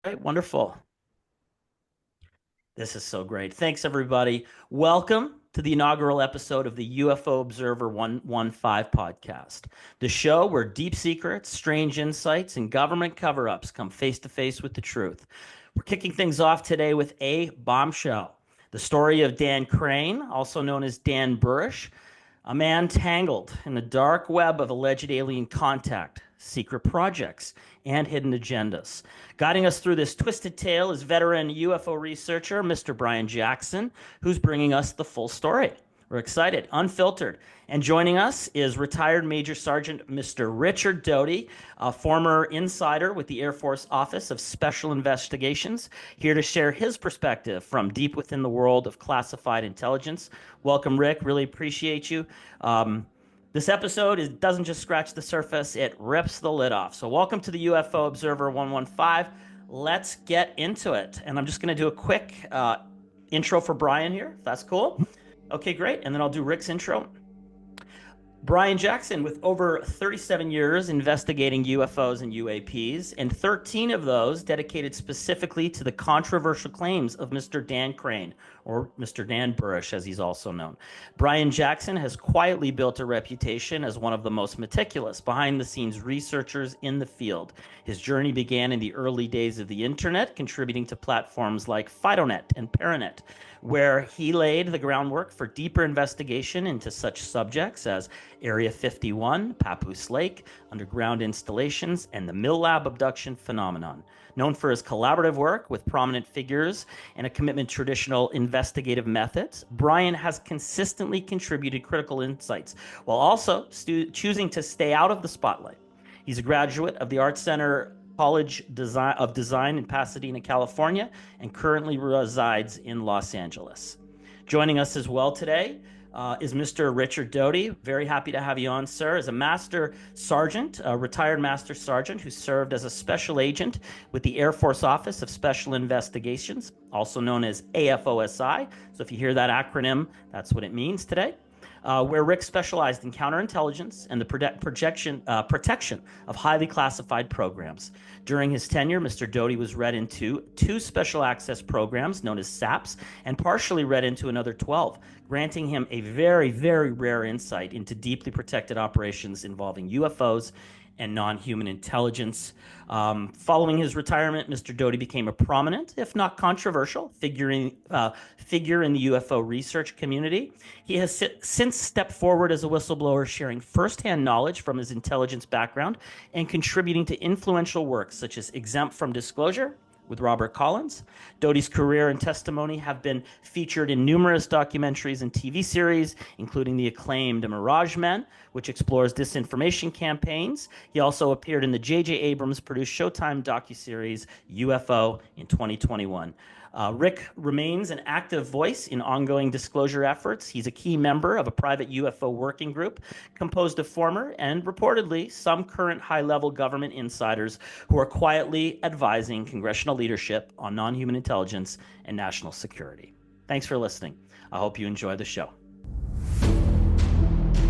Right, wonderful. This is so great. Thanks, everybody. Welcome to the inaugural episode of the UFO Observer 115 podcast, the show where deep secrets, strange insights, and government cover ups come face to face with the truth. We're kicking things off today with a bombshell, the story of Dan Crane, also known as Dan Burisch, a man tangled in the dark web of alleged alien contact, secret projects, and hidden agendas. Guiding us through this twisted tale is veteran UFO researcher Mr. Brian Jackson, who's bringing us the full story. We're excited, unfiltered. And joining us is retired Major Sergeant Mr. Richard Doty, a former insider with the Air Force Office of Special Investigations, here to share his perspective from deep within the world of classified intelligence. Welcome, Rick. Really appreciate you. This episode doesn't just scratch the surface, it rips the lid off. So, welcome to the UFO Observer 115. Let's get into it. And I'm just going to do a quick intro for Brian here, if that's cool. Okay, great. And then I'll do Rick's intro. Brian Jackson, with over 37 years investigating UFOs and UAPs, and 13 of those dedicated specifically to the controversial claims of Mr. Dan Crane, or Mr. Dan Burisch, as he's also known. Brian Jackson has quietly built a reputation as one of the most meticulous, behind-the-scenes researchers in the field. His journey began in the early days of the internet, contributing to platforms like FidoNet and Paranet, where he laid the groundwork for deeper investigation into such subjects as Area 51, Papoose Lake, underground installations, and the Mill Lab abduction phenomenon. Known for his collaborative work with prominent figures and a commitment to traditional investigative methods, Brian has consistently contributed critical insights while also choosing to stay out of the spotlight. He's a graduate of the Art Center College of Design in Pasadena, California, and currently resides in Los Angeles. Joining us as well today is Mr. Richard Doty. Very happy to have you on, sir. As a master sergeant, a retired master sergeant who served as a special agent with the Air Force Office of Special Investigations, also known as AFOSI. So if you hear that acronym, that's what it means today. Where Rick specialized in counterintelligence and the protection of highly classified programs. During his tenure, Mr. Doty was read into 2 special access programs known as SAPs and partially read into another 12, granting him a very, very rare insight into deeply protected operations involving UFOs and non-human intelligence. Following his retirement, Mr. Doty became a prominent, if not controversial, figure in the UFO research community. He has since stepped forward as a whistleblower, sharing firsthand knowledge from his intelligence background and contributing to influential works such as Exempt from Disclosure with Robert Collins. Doty's career and testimony have been featured in numerous documentaries and TV series, including the acclaimed Mirage Men, which explores disinformation campaigns. He also appeared in the J.J. Abrams-produced Showtime docuseries UFO in 2021. Rick remains an active voice in ongoing disclosure efforts. He's a key member of a private UFO working group composed of former and reportedly some current high-level government insiders who are quietly advising congressional leadership on non-human intelligence and national security. Thanks for listening. I hope you enjoy the show.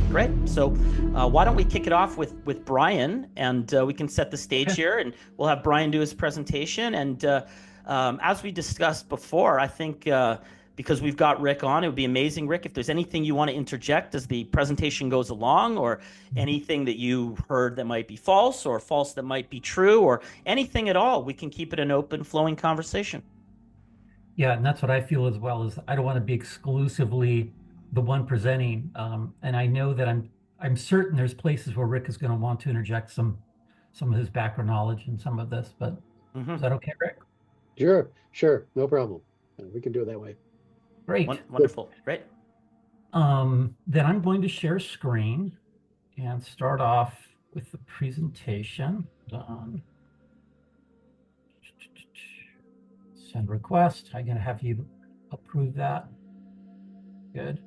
Great. So why don't we kick it off with Brian, and we can set the stage here, and we'll have Brian do his presentation. And as we discussed before, I think because we've got Rick on, it would be amazing, Rick, if there's anything you want to interject as the presentation goes along, or anything that you heard that might be false, or false that might be true, or anything at all, we can keep it an open, flowing conversation. Yeah, and that's what I feel as well. Is I don't want to be exclusively the one presenting, and I know that I'm certain there's places where Rick is going to want to interject some of his background knowledge and some of this. But is that okay, Rick? Sure, no problem. We can do it that way. Great. Wonderful. Great. Then I'm going to share screen and start off with the presentation. Done. Send request. I'm going to have you approve that. Good.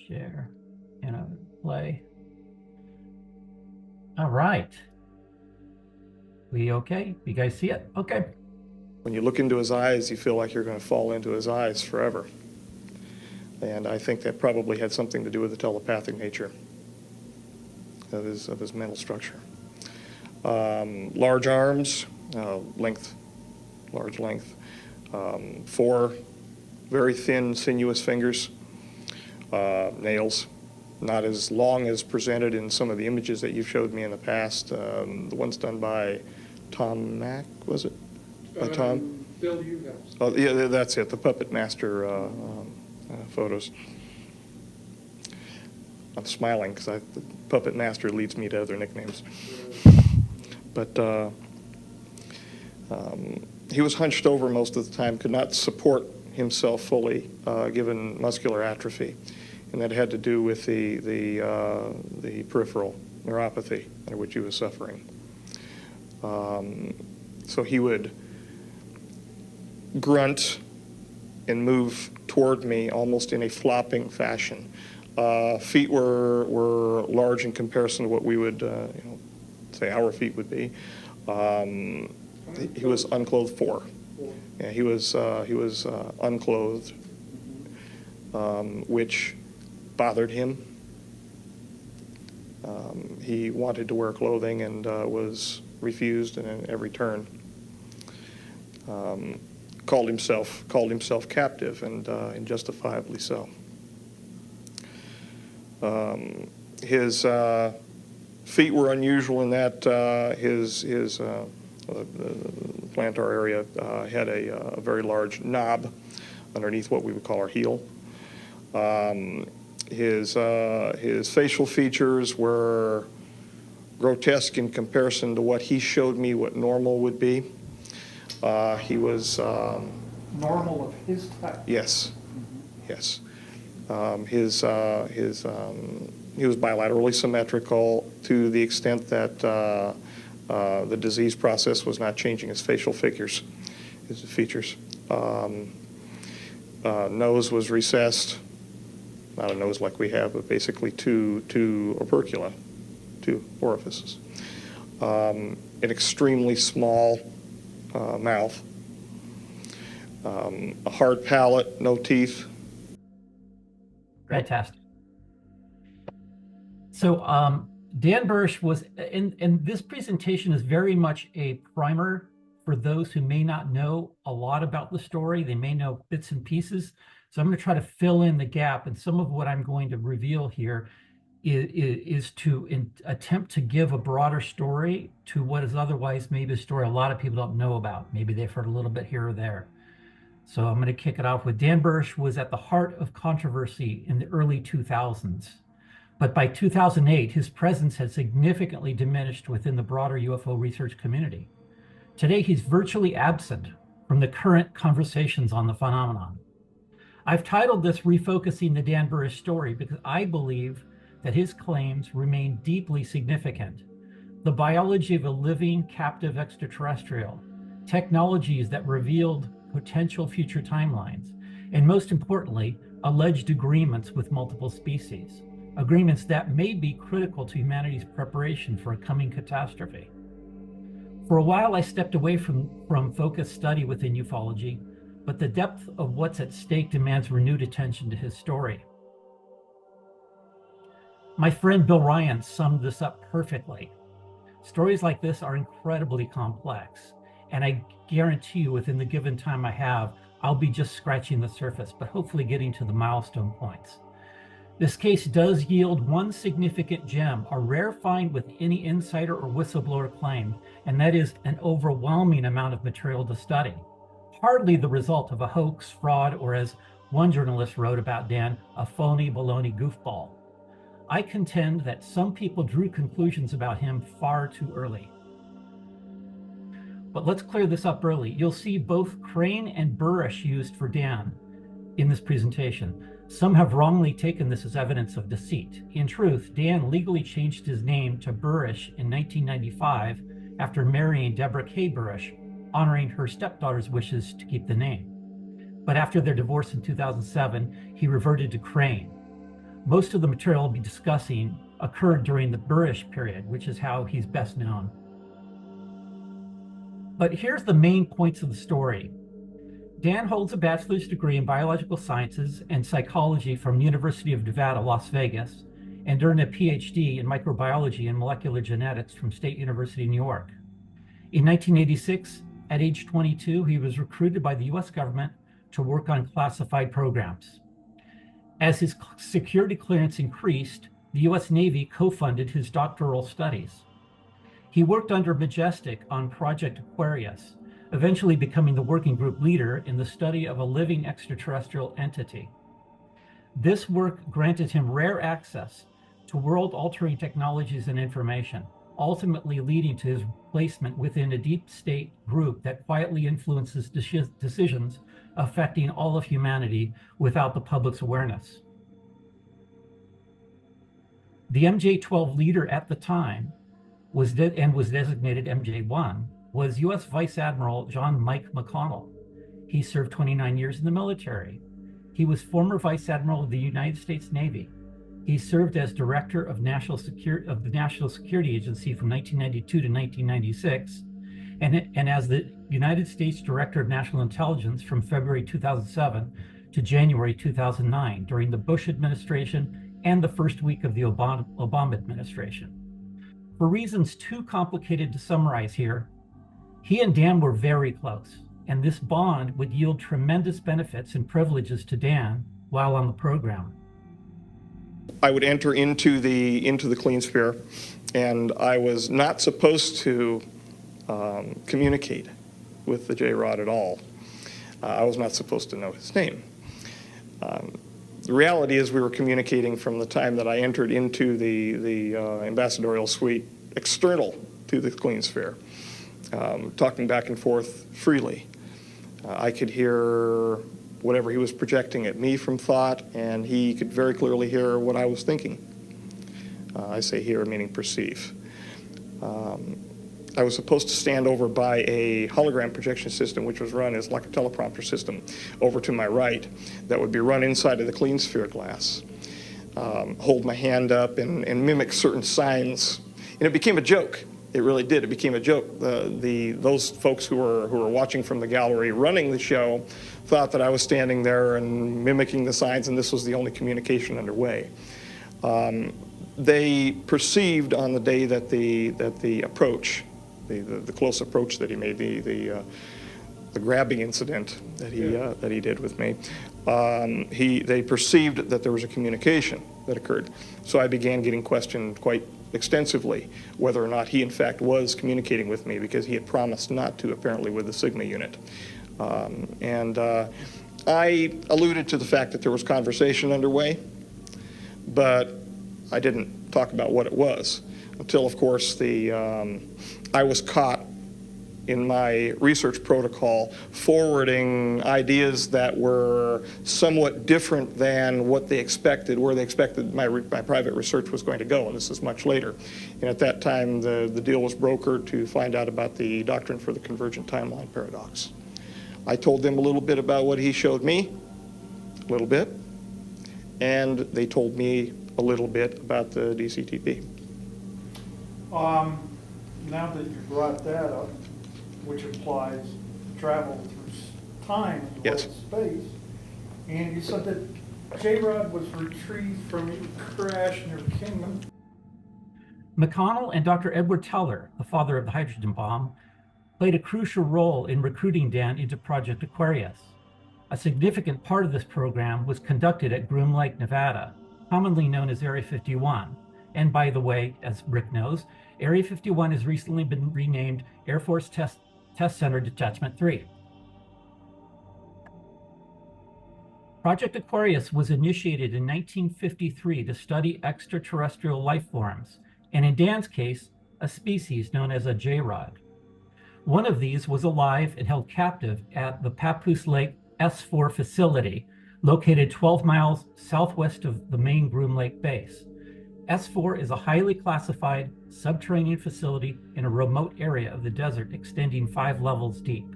Share and play. All right. We okay? You guys see it? Okay. When you look into his eyes, you feel like you're going to fall into his eyes forever. And I think that probably had something to do with the telepathic nature of his mental structure. Large arms, large length. 4 very thin, sinuous fingers. Nails, not as long as presented in some of the images that you've showed me in the past. The ones done by Tom Mack, was it? By Tom? Bill Uhouse. Oh, yeah, that's it, the Puppet Master photos. I'm smiling because the Puppet Master leads me to other nicknames. But he was hunched over most of the time, could not support himself fully, given muscular atrophy, and that had to do with the peripheral neuropathy under which he was suffering. So he would grunt and move toward me almost in a flopping fashion. Feet were large in comparison to what we would, say our feet would be. He was unclothed 4. Yeah, he was unclothed, which bothered him. He wanted to wear clothing and was refused in every turn. Called himself captive, and justifiably so. His feet were unusual in that his the plantar area had a very large knob underneath what we would call our heel. His facial features were grotesque in comparison to what he showed me what normal would be. He was Normal of his type. yes, yes. He was bilaterally symmetrical to the extent that the disease process was not changing his facial figures, his features. Nose was recessed, not a nose like we have, but basically two opercula, 2 orifices. An extremely small mouth, a hard palate, no teeth. Fantastic. So Dan Burisch was, and this presentation is very much a primer for those who may not know a lot about the story. They may know bits and pieces. So I'm going to try to fill in the gap. And some of what I'm going to reveal here is to attempt to give a broader story to what is otherwise maybe a story a lot of people don't know about. Maybe they've heard a little bit here or there. So I'm going to kick it off with Dan Burisch was at the heart of controversy in the early 2000s. But by 2008, his presence had significantly diminished within the broader UFO research community. Today, he's virtually absent from the current conversations on the phenomenon. I've titled this Refocusing the Dan Burisch Story because I believe that his claims remain deeply significant. The biology of a living captive extraterrestrial, technologies that revealed potential future timelines, and most importantly, alleged agreements with multiple species, agreements that may be critical to humanity's preparation for a coming catastrophe. For a while, I stepped away from focused study within ufology, but the depth of what's at stake demands renewed attention to his story. My friend Bill Ryan summed this up perfectly. Stories like this are incredibly complex, and I guarantee you within the given time I have, I'll be just scratching the surface, but hopefully getting to the milestone points. This case does yield one significant gem, a rare find with any insider or whistleblower claim, and that is an overwhelming amount of material to study. Hardly the result of a hoax, fraud, or as one journalist wrote about Dan, a phony baloney goofball. I contend that some people drew conclusions about him far too early. But let's clear this up early. You'll see both Crane and Burisch used for Dan in this presentation. Some have wrongly taken this as evidence of deceit. In truth, Dan legally changed his name to Burisch in 1995 after marrying Deborah K. Burisch, honoring her stepdaughter's wishes to keep the name. But after their divorce in 2007, he reverted to Crane. Most of the material I'll be discussing occurred during the Burisch period, which is how he's best known. But here's the main points of the story. Dan holds a bachelor's degree in biological sciences and psychology from University of Nevada, Las Vegas, and earned a PhD in microbiology and molecular genetics from State University of New York. In 1986, at age 22, he was recruited by the US government to work on classified programs. As his security clearance increased, the US Navy co-funded his doctoral studies. He worked under Majestic on Project Aquarius, eventually becoming the working group leader in the study of a living extraterrestrial entity. This work granted him rare access to world-altering technologies and information, ultimately leading to his placement within a deep state group that quietly influences decisions affecting all of humanity without the public's awareness. The MJ-12 leader at the time was designated MJ-1 was U.S. Vice Admiral John Mike McConnell. He served 29 years in the military. He was former Vice Admiral of the United States Navy. He served as Director of the National Security Agency from 1992 to 1996, and as the United States Director of National Intelligence from February 2007 to January 2009 during the Bush administration and the first week of the Obama administration. For reasons too complicated to summarize here, he and Dan were very close, and this bond would yield tremendous benefits and privileges to Dan while on the program. I would enter into the clean sphere, and I was not supposed to communicate with the J-Rod at all. I was not supposed to know his name. The reality is we were communicating from the time that I entered into the ambassadorial suite external to the clean sphere, talking back and forth freely. I could hear whatever he was projecting at me from thought, and he could very clearly hear what I was thinking. I say hear, meaning perceive. I was supposed to stand over by a hologram projection system, which was run as like a teleprompter system, over to my right, that would be run inside of the clean sphere glass. Hold my hand up and mimic certain signs. And it became a joke. It really did. It became a joke. Those folks who were watching from the gallery running the show thought that I was standing there and mimicking the signs, and this was the only communication underway. They perceived on the day that the approach, the close approach that he made, the grabbing incident that he did with me, they perceived that there was a communication that occurred. So I began getting questioned quite extensively whether or not he in fact was communicating with me, because he had promised not to, apparently, with the Sigma unit. I alluded to the fact that there was conversation underway, but I didn't talk about what it was until, of course, I was caught in my research protocol forwarding ideas that were somewhat different than what they expected, where they expected my private research was going to go, and this is much later. And at that time, the deal was brokered to find out about the doctrine for the convergent timeline paradox. I told them a little bit about what he showed me, a little bit, and they told me a little bit about the DCTP. Now that you brought that up, which implies travel through time as well as space, and you said that J-Rod was retrieved from a crash near Kingman. McConnell and Dr. Edward Teller, the father of the hydrogen bomb, played a crucial role in recruiting Dan into Project Aquarius. A significant part of this program was conducted at Groom Lake, Nevada, commonly known as Area 51. And by the way, as Rick knows, Area 51 has recently been renamed Air Force Test Center Detachment 3. Project Aquarius was initiated in 1953 to study extraterrestrial life forms, and in Dan's case, a species known as a J-Rod. One of these was alive and held captive at the Papoose Lake S4 facility, located 12 miles southwest of the main Groom Lake base. S4 is a highly classified subterranean facility in a remote area of the desert extending 5 levels deep.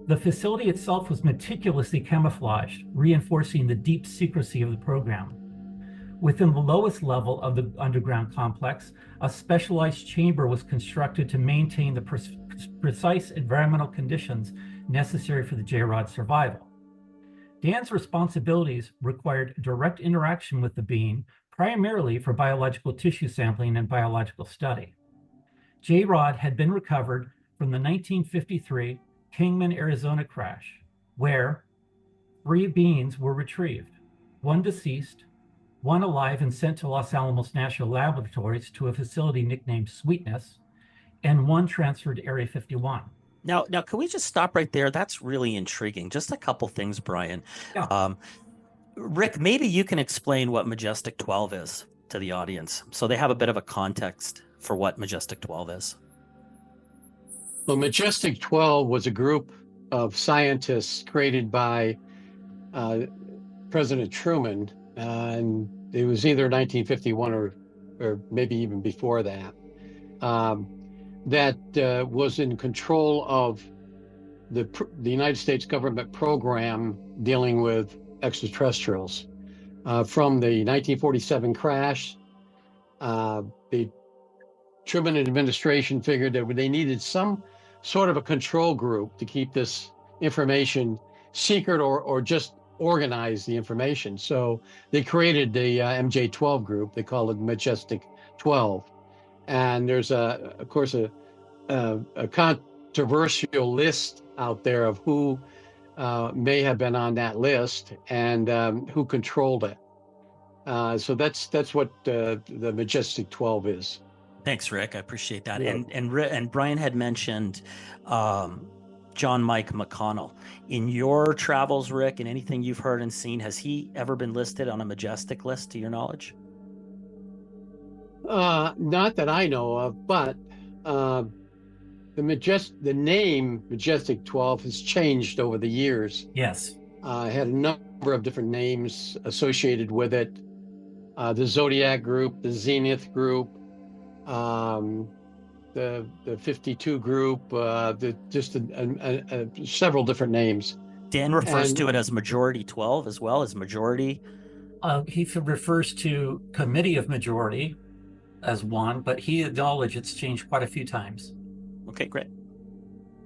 The facility itself was meticulously camouflaged, reinforcing the deep secrecy of the program. Within the lowest level of the underground complex, a specialized chamber was constructed to maintain the precise environmental conditions necessary for the J-Rod's survival. Dan's responsibilities required direct interaction with the being primarily for biological tissue sampling and biological study. J-Rod had been recovered from the 1953 Kingman, Arizona crash, where 3 beings were retrieved, 1 deceased, 1 alive and sent to Los Alamos National Laboratories to a facility nicknamed Sweetness, and 1 transferred to Area 51. Now, can we just stop right there? That's really intriguing. Just a couple things, Brian. Yeah. Rick, maybe you can explain what Majestic 12 is to the audience, so they have a bit of a context for what Majestic 12 is. Well, Majestic 12 was a group of scientists created by President Truman, and it was either 1951 or maybe even before that, that was in control of the United States government program dealing with extraterrestrials. From the 1947 crash, the Truman administration figured that they needed some sort of a control group to keep this information secret or just organize the information. So they created the MJ-12 group. They call it Majestic 12. And there's of course a controversial list out there of who may have been on that list and who controlled it. So that's what the Majestic 12 is. Thanks, Rick. I appreciate that. Yeah. And Brian had mentioned John Mike McConnell. In your travels, Rick, and anything you've heard and seen, has he ever been listed on a Majestic list, to your knowledge? Not that I know of, but the name Majestic 12 has changed over the years. Yes. It had a number of different names associated with it. The Zodiac Group, the Zenith Group, the 52 Group, several different names. Dan refers to it as Majority 12 as well as Majority. He refers to Committee of Majority as one, but he acknowledged it's changed quite a few times. Okay, great.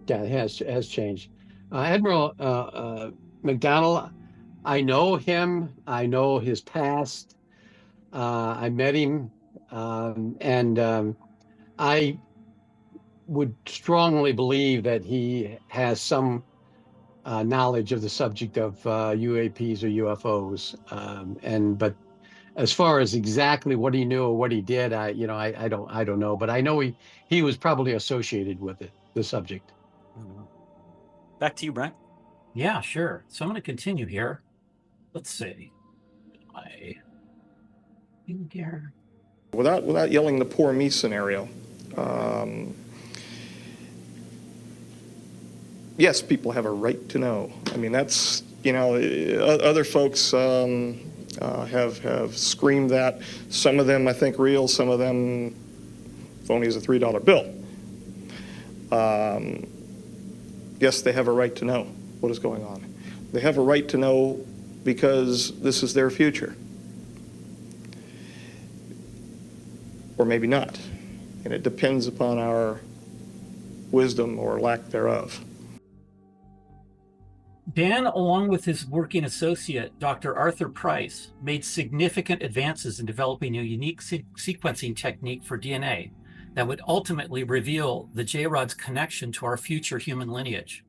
Yeah, it has changed. Admiral McDonnell, I know him. I know his past. I met him, and I would strongly believe that he has some knowledge of the subject of UAPs or UFOs. But as far as exactly what he knew or what he did, I don't know. But I know he was probably associated with the subject. Back to you, Brian. Yeah, sure. So I'm going to continue here. Let's see. Without yelling the poor me scenario, yes, people have a right to know. I mean, that's, other folks have screamed that. Some of them, I think, real. Some of them phony as a $3 bill. Yes, they have a right to know what is going on. They have a right to know because this is their future. Or maybe not. And it depends upon our wisdom or lack thereof. Dan, along with his working associate, Dr. Arthur Price, made significant advances in developing a unique sequencing technique for DNA that would ultimately reveal the J-Rod's connection to our future human lineage.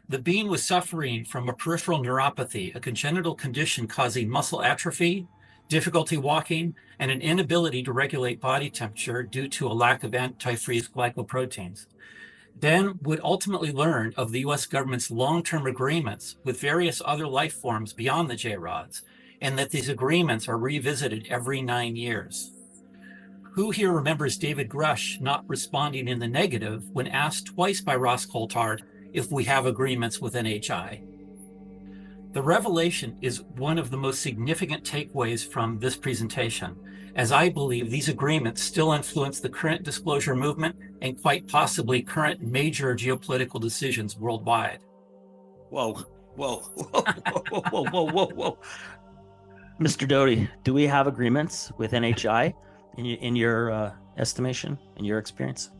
The being was suffering from a peripheral neuropathy, a congenital condition causing muscle atrophy, difficulty walking, and an inability to regulate body temperature due to a lack of antifreeze glycoproteins. Dan would ultimately learn of the U.S. government's long-term agreements with various other life forms beyond the J-Rods, and that these agreements are revisited every 9 years. Who here remembers David Grush not responding in the negative when asked twice by Ross Coulthard if we have agreements with NHI? The revelation is one of the most significant takeaways from this presentation, as I believe these agreements still influence the current disclosure movement and quite possibly current major geopolitical decisions worldwide. Whoa. Mr. Doty, do we have agreements with NHI in your estimation, in your experience?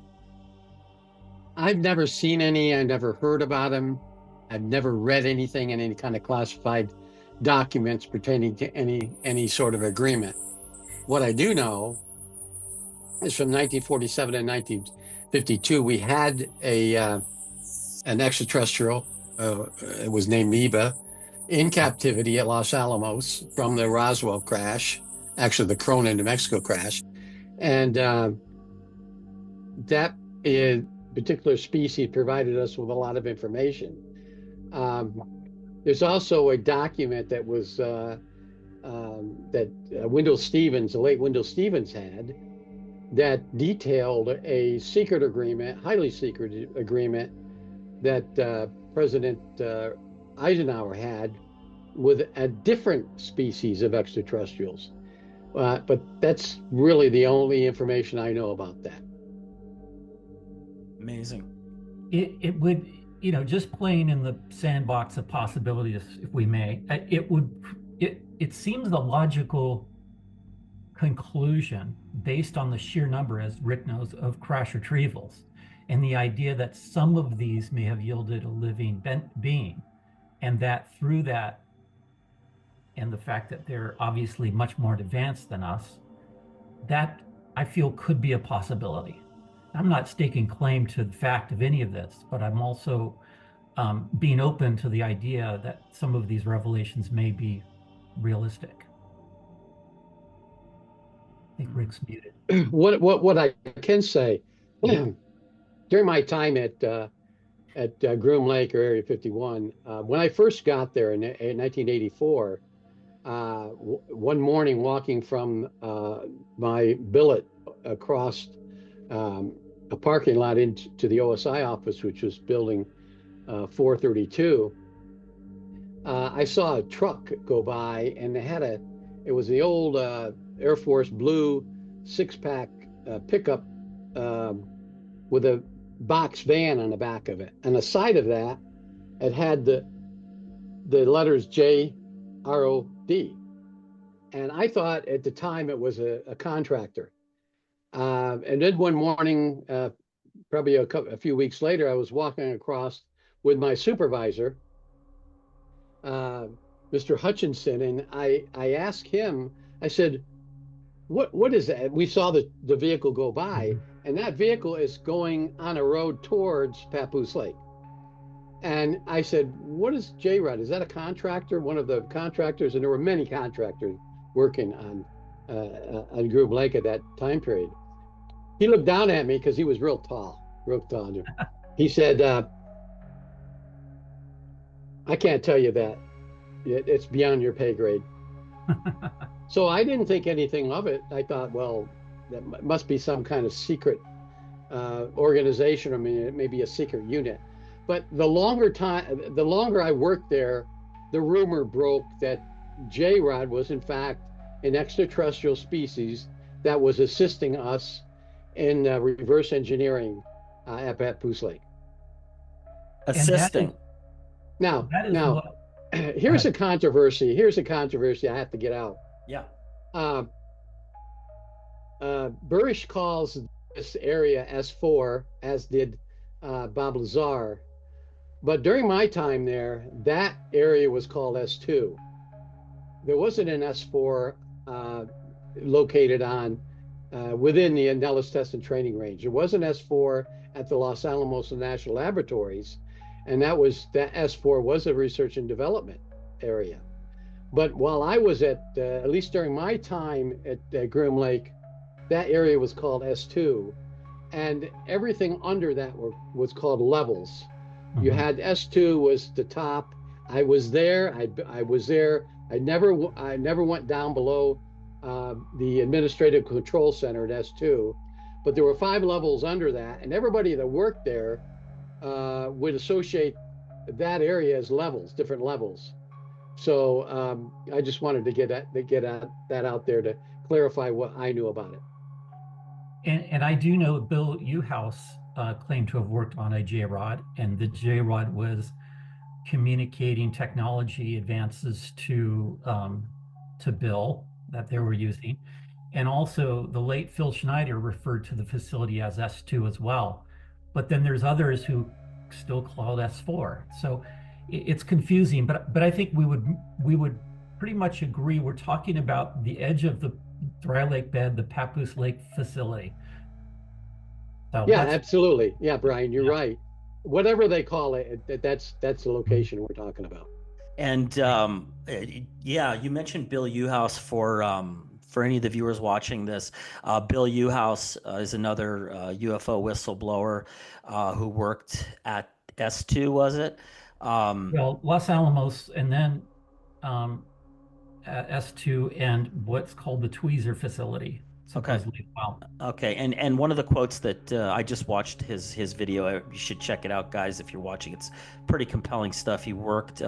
I've never seen any. I've never heard about them. I've never read anything in any kind of classified documents pertaining to any sort of agreement. What I do know is from 1947 and 1952, we had an extraterrestrial, it was named Eva, in captivity at Los Alamos from the Roswell crash, actually the Corona, New Mexico crash. And that particular species provided us with a lot of information. There's also a document that was that Wendell Stevens, the late Wendell Stevens, had that detailed a secret agreement, highly secret agreement, that President Eisenhower had with a different species of extraterrestrials. But that's really the only information I know about that. Amazing. It would, just playing in the sandbox of possibilities, if we may, it seems the logical conclusion based on the sheer number, as Rick knows, of crash retrievals, and the idea that some of these may have yielded a living being, and that through that, and the fact that they're obviously much more advanced than us, that I feel could be a possibility. I'm not staking claim to the fact of any of this, but I'm also being open to the idea that some of these revelations may be realistic. I think Rick's muted. What I can say, during my time at Groom Lake or Area 51, when I first got there in 1984, one morning walking from my billet across a parking lot into the OSI office, which was building 432, I saw a truck go by, and it was the old Air Force blue 6-pack pickup with a box van on the back of it. And the side of that, it had the letters JROD. And I thought at the time it was a contractor. And then one morning, probably a few weeks later, I was walking across with my supervisor, Mr. Hutchinson, and I asked him, I said, what is that? We saw the vehicle go by, and that vehicle is going on a road towards Papoose Lake. And I said, what is J-Rod? Is that a contractor, one of the contractors? And there were many contractors working on Groom Lake at that time period. He looked down at me because he was real tall. He said, I can't tell you that. It's beyond your pay grade. So I didn't think anything of it. I thought, well, that must be some kind of secret organization, or maybe a secret unit. But the longer I worked there, the rumor broke that J-Rod was in fact an extraterrestrial species that was assisting us in reverse engineering at Papoose Lake. Assisting. Now, here's a controversy. Here's a controversy I have to get out. Yeah. Burisch calls this area S4, as did Bob Lazar. But during my time there, that area was called S2. There wasn't an S4 located within the Nellis Test and Training Range. There was an S4 at the Los Alamos National Laboratories, and that S4 was a research and development area. But while I was at least during my time at Groom Lake, that area was called S2, and everything under that was called levels. You had S2 was the top. I was there. I was there. I never went down below the administrative control center at S2, but there were 5 levels under that, and everybody that worked there would associate that area as levels, different levels. So I just wanted to get that out there to clarify what I knew about it. And I do know Bill Uhouse claimed to have worked on a J-Rod, and the J-Rod was communicating technology advances to Bill that they were using. And also the late Phil Schneider referred to the facility as S2 as well. But then there's others who still call it S4. So it's confusing, but I think we would pretty much agree. We're talking about the edge of the dry lake bed, the Papoose Lake facility. So Yeah, that's, absolutely. Yeah, Brian, you're yeah. right. Whatever they call it, that's the location we're talking about. And yeah, you mentioned Bill Uhouse for any of the viewers watching this. Bill Uhouse is another UFO whistleblower who worked at S2, was it? Well, Los Alamos, and then um, S2 and what's called the Tweezer facility, Okay. supposedly. Well, Okay, and one of the quotes that I just watched his video. You should check it out, guys, if you're watching. It's pretty compelling stuff. He worked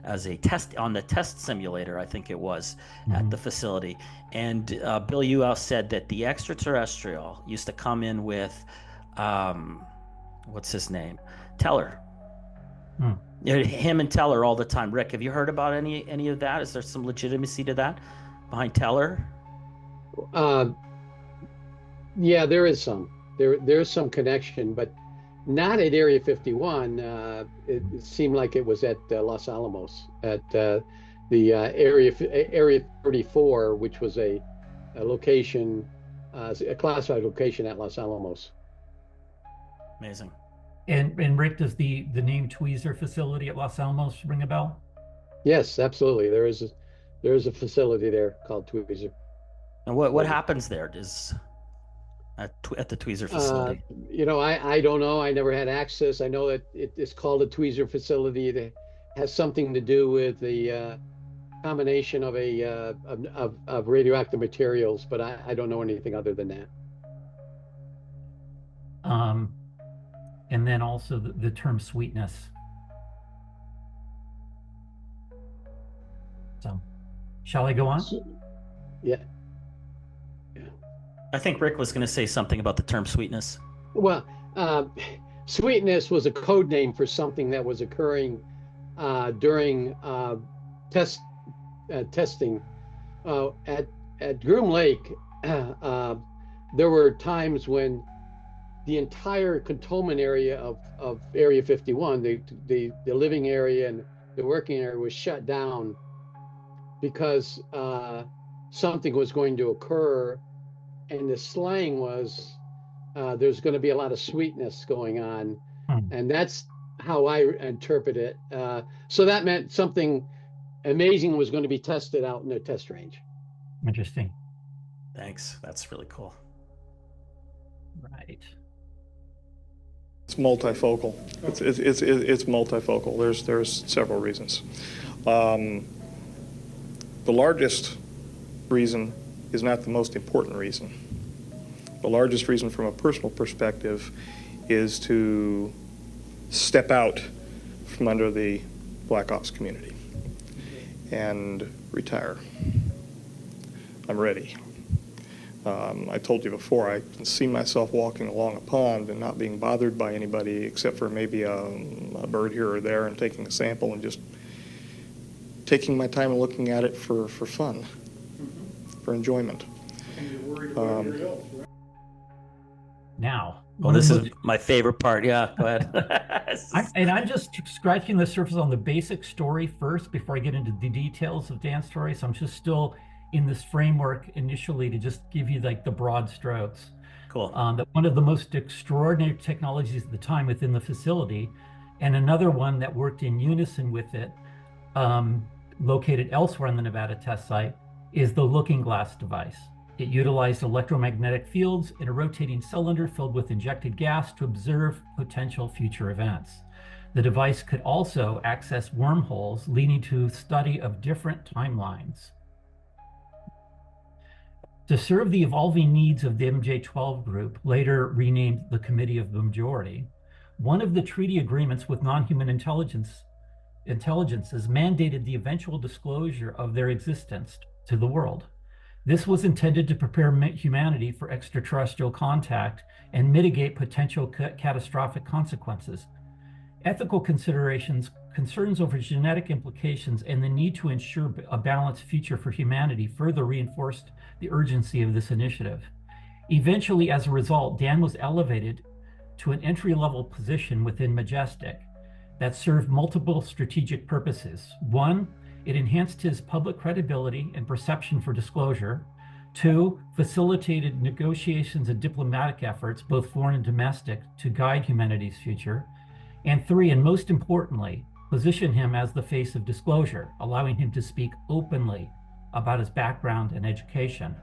as a test on the test simulator, I think it was, at the facility. And Bill Uhouse said that the extraterrestrial used to come in with, what's his name, Teller. Him and Teller all the time. Rick, have you heard about any of that? Is there some legitimacy to that behind Teller? Yeah, there is some. There's some connection, but not at Area 51. It seemed like it was at Los Alamos, at the Area 34, which was a location, a classified location at Los Alamos. Amazing. and Rick, does the name Tweezer facility at Los Alamos ring a bell? Yes, absolutely. There is a facility there called Tweezer. And what happens there? At the Tweezer facility? I don't know. I never had access. I know that it's called a Tweezer facility. It has something to do with the combination of of radioactive materials, but I don't know anything other than that. And then also the term sweetness. So, shall I go on? Yeah. I think Rick was going to say something about the term sweetness. Well, sweetness was a code name for something that was occurring during testing at Groom Lake. There were times when the entire cantonment area of Area 51, the living area and the working area, was shut down because something was going to occur. And the slang was, there's going to be a lot of sweetness going on. And that's how I interpret it. So that meant something amazing was going to be tested out in the test range. Interesting. Thanks. That's really cool. Right. It's multifocal. It's multifocal. There's several reasons. The largest reason is not the most important reason. The largest reason from a personal perspective is to step out from under the Black Ops community and retire. I'm ready. I told you before, I can see myself walking along a pond and not being bothered by anybody except for maybe a bird here or there, and taking a sample and just taking my time and looking at it for fun, for enjoyment. And you're worried about everybody else, right? Now, Well, this is my favorite part. Yeah, go ahead. I'm just scratching the surface on the basic story first before I get into the details of Dan's story. So I'm just still in this framework initially to just give you like the broad strokes. Cool. That one of the most extraordinary technologies at the time within the facility, and another one that worked in unison with it, located elsewhere on the Nevada test site, is the looking glass device. It utilized electromagnetic fields in a rotating cylinder filled with injected gas to observe potential future events. The device could also access wormholes, leading to study of different timelines. To serve the evolving needs of the MJ-12 group, later renamed the Committee of the Majority, one of the treaty agreements with non-human intelligences mandated the eventual disclosure of their existence to the world. This was intended to prepare humanity for extraterrestrial contact and mitigate potential catastrophic consequences. Ethical considerations, concerns over genetic implications, and the need to ensure a balanced future for humanity further reinforced the urgency of this initiative. Eventually, as a result, Dan was elevated to an entry-level position within Majestic that served multiple strategic purposes. One, it enhanced his public credibility and perception for disclosure. 2, facilitated negotiations and diplomatic efforts, both foreign and domestic, to guide humanity's future. And 3, and most importantly, position him as the face of disclosure, allowing him to speak openly about his background and education.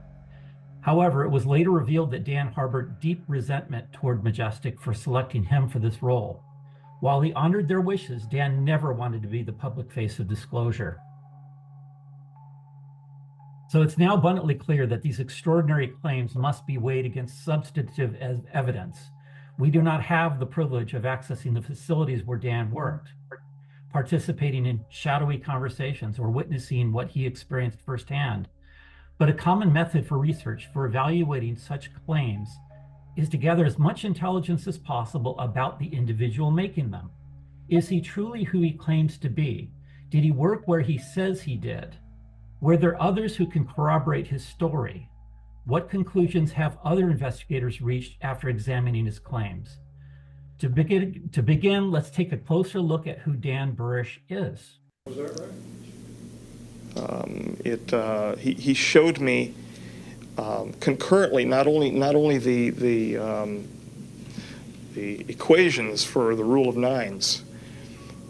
However, it was later revealed that Dan harbored deep resentment toward Majestic for selecting him for this role. While he honored their wishes, Dan never wanted to be the public face of disclosure. So it's now abundantly clear that these extraordinary claims must be weighed against substantive evidence. We do not have the privilege of accessing the facilities where Dan worked, participating in shadowy conversations, or witnessing what he experienced firsthand. But a common method for research for evaluating such claims is to gather as much intelligence as possible about the individual making them. Is he truly who he claims to be? Did he work where he says he did? Were there others who can corroborate his story? What conclusions have other investigators reached after examining his claims? To begin, let's take a closer look at who Dan Burisch is. Was that right? He showed me concurrently not only the equations for the rule of nines,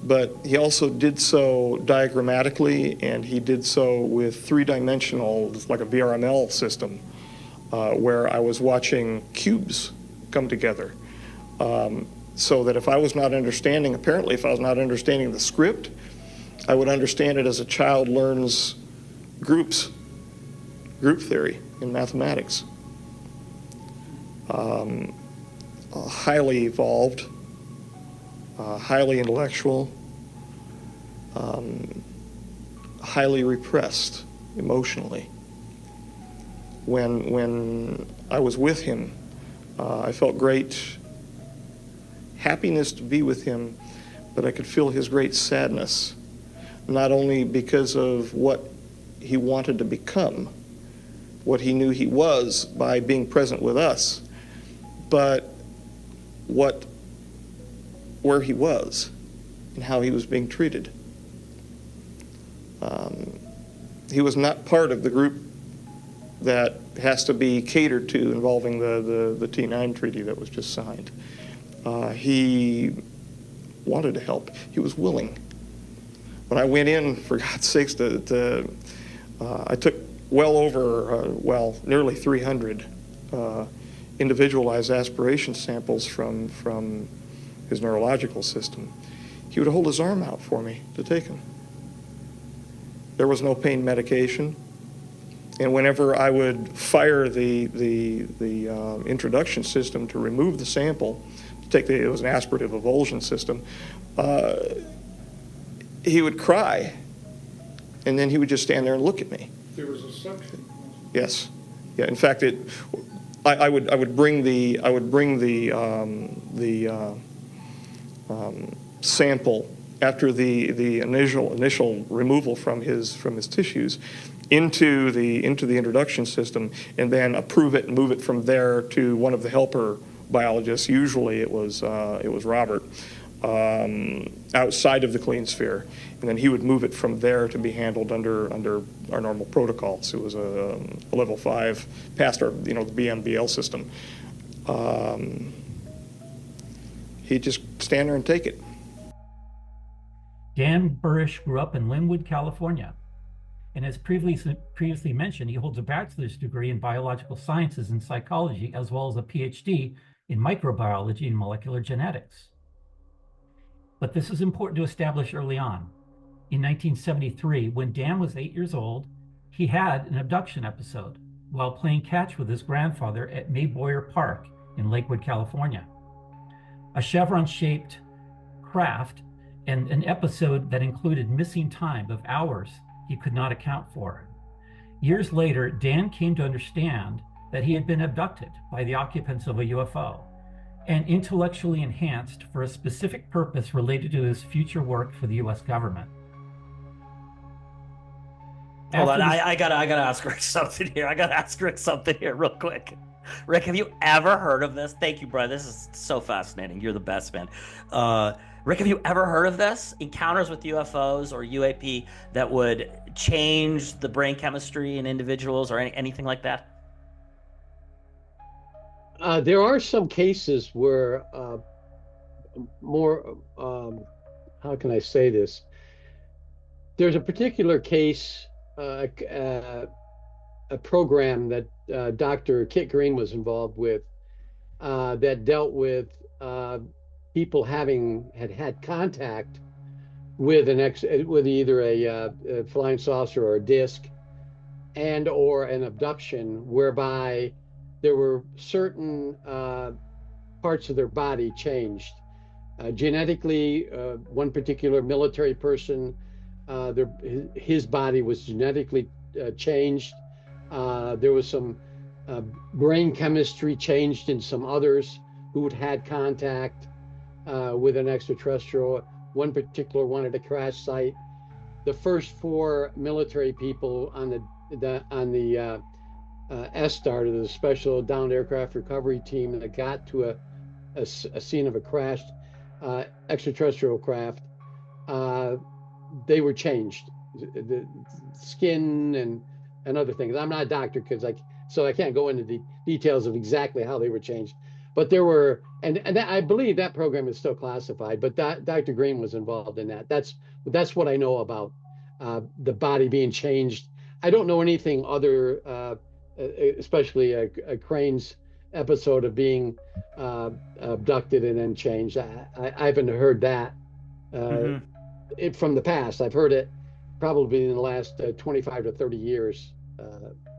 but he also did so diagrammatically, and he did so with three-dimensional, like a VRML system, where I was watching cubes come together. So that if I was not understanding, apparently if I was not understanding the script, I would understand it as a child learns group theory in mathematics. Highly evolved, highly intellectual, highly repressed emotionally. When I was with him, I felt great happiness to be with him, but I could feel his great sadness, not only because of what he wanted to become, what he knew he was by being present with us, but where he was and how he was being treated. He was not part of the group that has to be catered to involving the T9 treaty that was just signed. He wanted to help. He was willing. When I went in, for God's sakes, I took well over, nearly 300 individualized aspiration samples from his neurological system. He would hold his arm out for me to take them. There was no pain medication. And whenever I would fire the introduction system to remove the sample, it was an aspirative avulsion system, he would cry, and then he would just stand there and look at me. There was a suction. Yes, yeah. In fact, I would bring the sample after the initial removal from his tissues into the introduction system, and then approve it and move it from there to one of the helper biologists. Usually it was Robert, outside of the clean sphere, and then he would move it from there to be handled under our normal protocols. It was a level 5 past our the BMBL system. He'd just stand there and take it. Dan Burisch grew up in Linwood, California, and as previously mentioned, he holds a bachelor's degree in biological sciences and psychology, as well as a PhD in microbiology and molecular genetics. But this is important to establish early on. In 1973, when Dan was 8 years old, he had an abduction episode while playing catch with his grandfather at Mayboyer Park in Lakewood, California. A chevron-shaped craft and an episode that included missing time of hours he could not account for. Years later, Dan came to understand that he had been abducted by the occupants of a UFO and intellectually enhanced for a specific purpose related to his future work for the US government. Hold on, I gotta ask Rick something here. Real quick. Rick, have you ever heard of this? Thank you, bro. This is so fascinating. You're the best, man. Rick, have you ever heard of this? Encounters with UFOs or UAP that would change the brain chemistry in individuals or anything like that? There are some cases where more, how can I say this? There's a particular case, a program that Dr. Kit Green was involved with that dealt with people having had contact with with either a flying saucer or a disc and or an abduction, whereby there were certain parts of their body changed genetically. One particular military person, his body was genetically changed. There was some brain chemistry changed in some others who had contact with an extraterrestrial. One particular one at a crash site. The first four military people on the SDART, the Special Downed Aircraft Recovery Team, that got to a scene of a crashed extraterrestrial craft, they were changed, the skin and other things. I'm not a doctor so I can't go into the details of exactly how they were changed, but there were, and I believe that program is still classified, but Dr. Green was involved in that. That's what I know about the body being changed. I don't know anything other, especially a Crane's episode of being abducted and then changed. I haven't heard that from the past. I've heard it probably in the last 25 to 30 years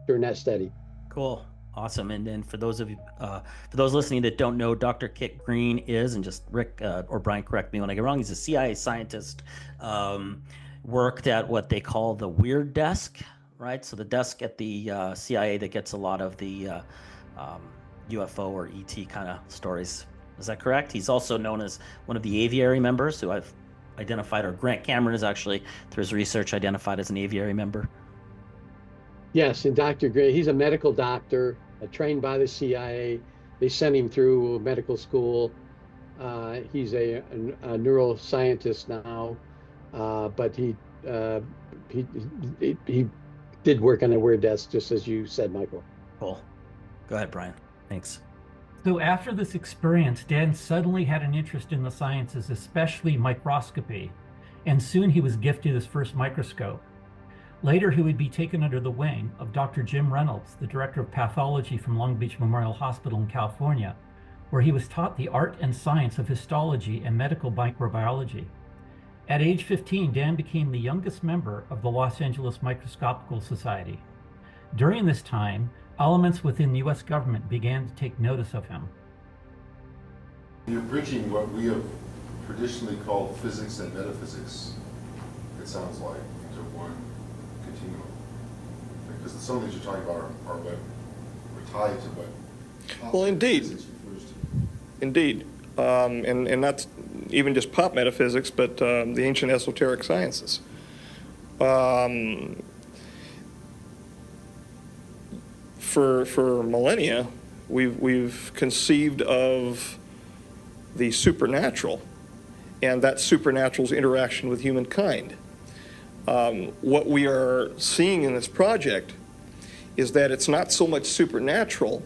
during that study. Cool. Awesome. And then for those of you, for those listening that don't know, Dr. Kit Green is, and just Rick or Brian, correct me when I get wrong, he's a CIA scientist, worked at what they call the weird desk, right? So the desk at the CIA that gets a lot of the UFO or ET kind of stories. Is that correct? He's also known as one of the aviary members who I've identified, or Grant Cameron is actually, through his research, identified as an aviary member. Yes, and Dr. Gray, he's a medical doctor, trained by the CIA. They sent him through medical school. He's a neuroscientist now, but he did work on a weird desk, just as you said, Michael. Cool. Go ahead, Brian. Thanks. So after this experience, Dan suddenly had an interest in the sciences, especially microscopy, and soon he was gifted his first microscope. Later, he would be taken under the wing of Dr. Jim Reynolds, the director of pathology from Long Beach Memorial Hospital in California, where he was taught the art and science of histology and medical microbiology. At age 15, Dan became the youngest member of the Los Angeles Microscopical Society. During this time, elements within the U.S. government began to take notice of him. You're bridging what we have traditionally called physics and metaphysics, it sounds like, into one continuum. Because some of things you're talking about are what we're tied to what. Well, indeed. Physics refers to. Indeed. And not even just pop metaphysics, but the ancient esoteric sciences. For millennia, we've conceived of the supernatural and that supernatural's interaction with humankind. What we are seeing in this project is that it's not so much supernatural,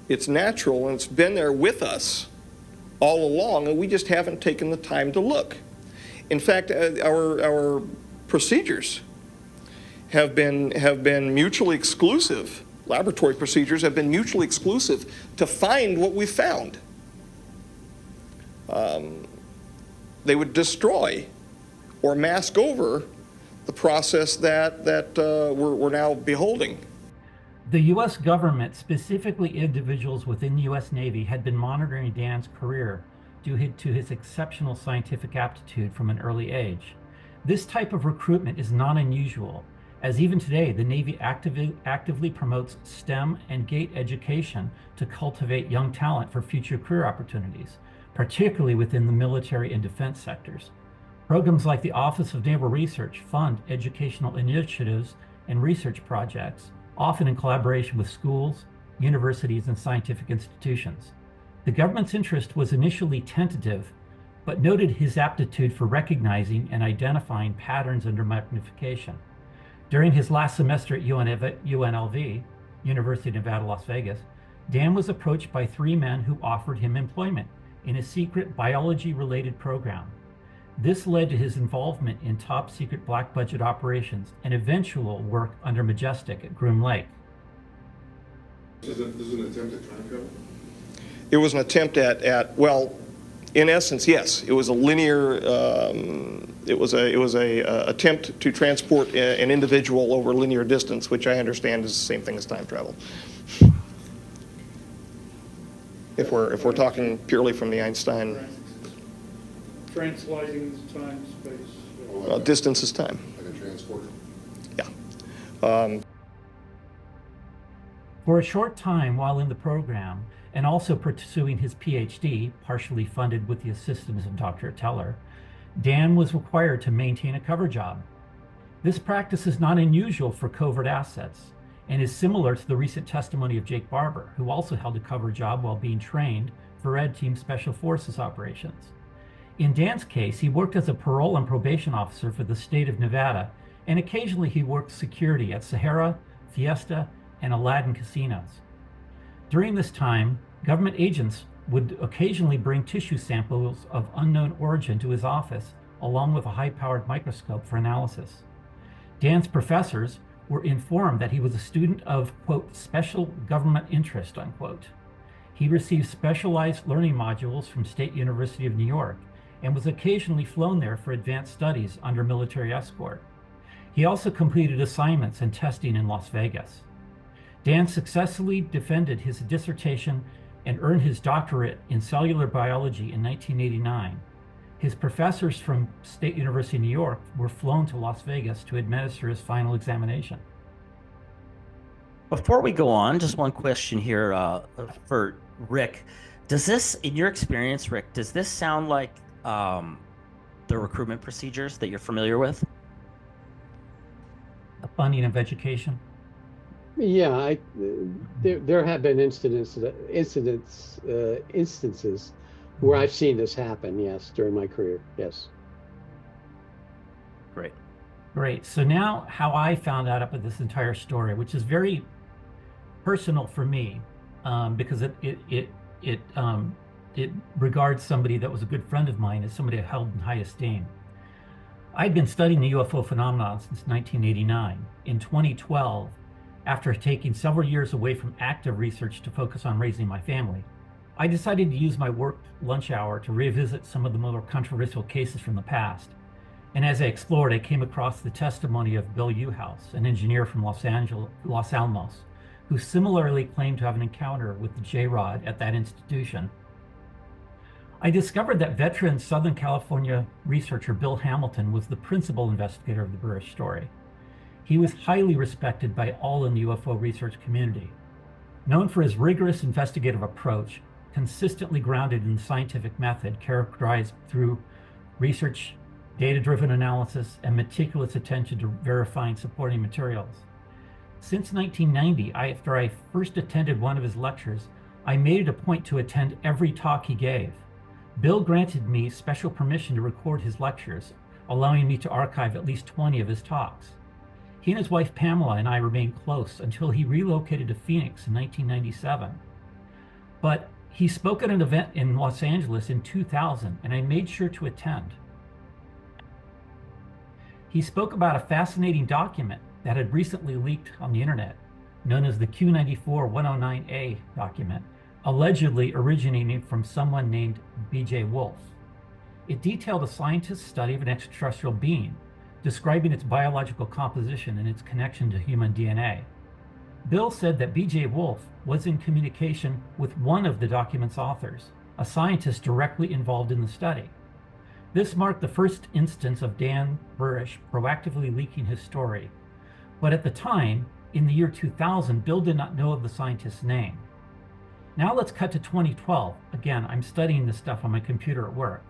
it's natural, and it's been there with us all along, and we just haven't taken the time to look. In fact, our procedures have been mutually exclusive. Laboratory procedures have been mutually exclusive to find what we found. They would destroy or mask over the process that we're now beholding. The U.S. government, specifically individuals within the U.S. Navy, had been monitoring Dan's career due to his exceptional scientific aptitude from an early age. This type of recruitment is not unusual, as even today, the Navy actively promotes STEM and GATE education to cultivate young talent for future career opportunities, particularly within the military and defense sectors. Programs like the Office of Naval Research fund educational initiatives and research projects, often in collaboration with schools, universities, and scientific institutions. The government's interest was initially tentative, but noted his aptitude for recognizing and identifying patterns under magnification. During his last semester at UNLV, University of Nevada, Las Vegas, Dan was approached by 3 men who offered him employment in a secret biology-related program. This led to his involvement in top-secret black budget operations and eventual work under Majestic at Groom Lake. This is an attempt at time travel? It was an attempt well, in essence, yes. It was a linear, it was a attempt to transport an individual over linear distance, which I understand is the same thing as time travel. If we're talking purely from the Einstein, Translating time, space. distance is time. Like a transporter? Yeah. For a short time while in the program, and also pursuing his PhD, partially funded with the assistance of Dr. Teller, Dan was required to maintain a cover job. This practice is not unusual for covert assets, and is similar to the recent testimony of Jake Barber, who also held a cover job while being trained for Red Team Special Forces operations. In Dan's case, he worked as a parole and probation officer for the state of Nevada, and occasionally he worked security at Sahara, Fiesta, and Aladdin casinos. During this time, government agents would occasionally bring tissue samples of unknown origin to his office, along with a high-powered microscope for analysis. Dan's professors were informed that he was a student of, quote, special government interest, unquote. He received specialized learning modules from State University of New York and was occasionally flown there for advanced studies under military escort. He also completed assignments and testing in Las Vegas. Dan successfully defended his dissertation and earned his doctorate in cellular biology in 1989. His professors from State University of New York were flown to Las Vegas to administer his final examination. Before we go on, just one question here for Rick. Does this, in your experience, Rick, does this sound like the recruitment procedures that you're familiar with? The funding of education. Yeah, there have been instances where I've seen this happen. Yes, during my career. Yes. Great. So now, how I found out about this entire story, which is very personal for me, because it regards somebody that was a good friend of mine as somebody I held in high esteem. I'd been studying the UFO phenomenon since 1989. In 2012, after taking several years away from active research to focus on raising my family, I decided to use my work lunch hour to revisit some of the more controversial cases from the past. And as I explored, I came across the testimony of Bill Uhouse, an engineer from Los Alamos, who similarly claimed to have an encounter with the J-Rod at that institution. I discovered that veteran Southern California researcher Bill Hamilton was the principal investigator of the Burisch story. He was highly respected by all in the UFO research community. Known for his rigorous investigative approach, consistently grounded in the scientific method characterized through research, data-driven analysis, and meticulous attention to verifying supporting materials. Since 1990, after I first attended one of his lectures, I made it a point to attend every talk he gave. Bill granted me special permission to record his lectures, allowing me to archive at least 20 of his talks. He and his wife Pamela and I remained close until he relocated to Phoenix in 1997. But he spoke at an event in Los Angeles in 2000, and I made sure to attend. He spoke about a fascinating document that had recently leaked on the internet, known as the Q94-109A document, allegedly originating from someone named B.J. Wolf. It detailed a scientist's study of an extraterrestrial being, describing its biological composition and its connection to human DNA. Bill said that B.J. Wolf was in communication with one of the document's authors, a scientist directly involved in the study. This marked the first instance of Dan Burisch proactively leaking his story. But at the time, in the year 2000, Bill did not know of the scientist's name. Now let's cut to 2012. Again, I'm studying this stuff on my computer at work.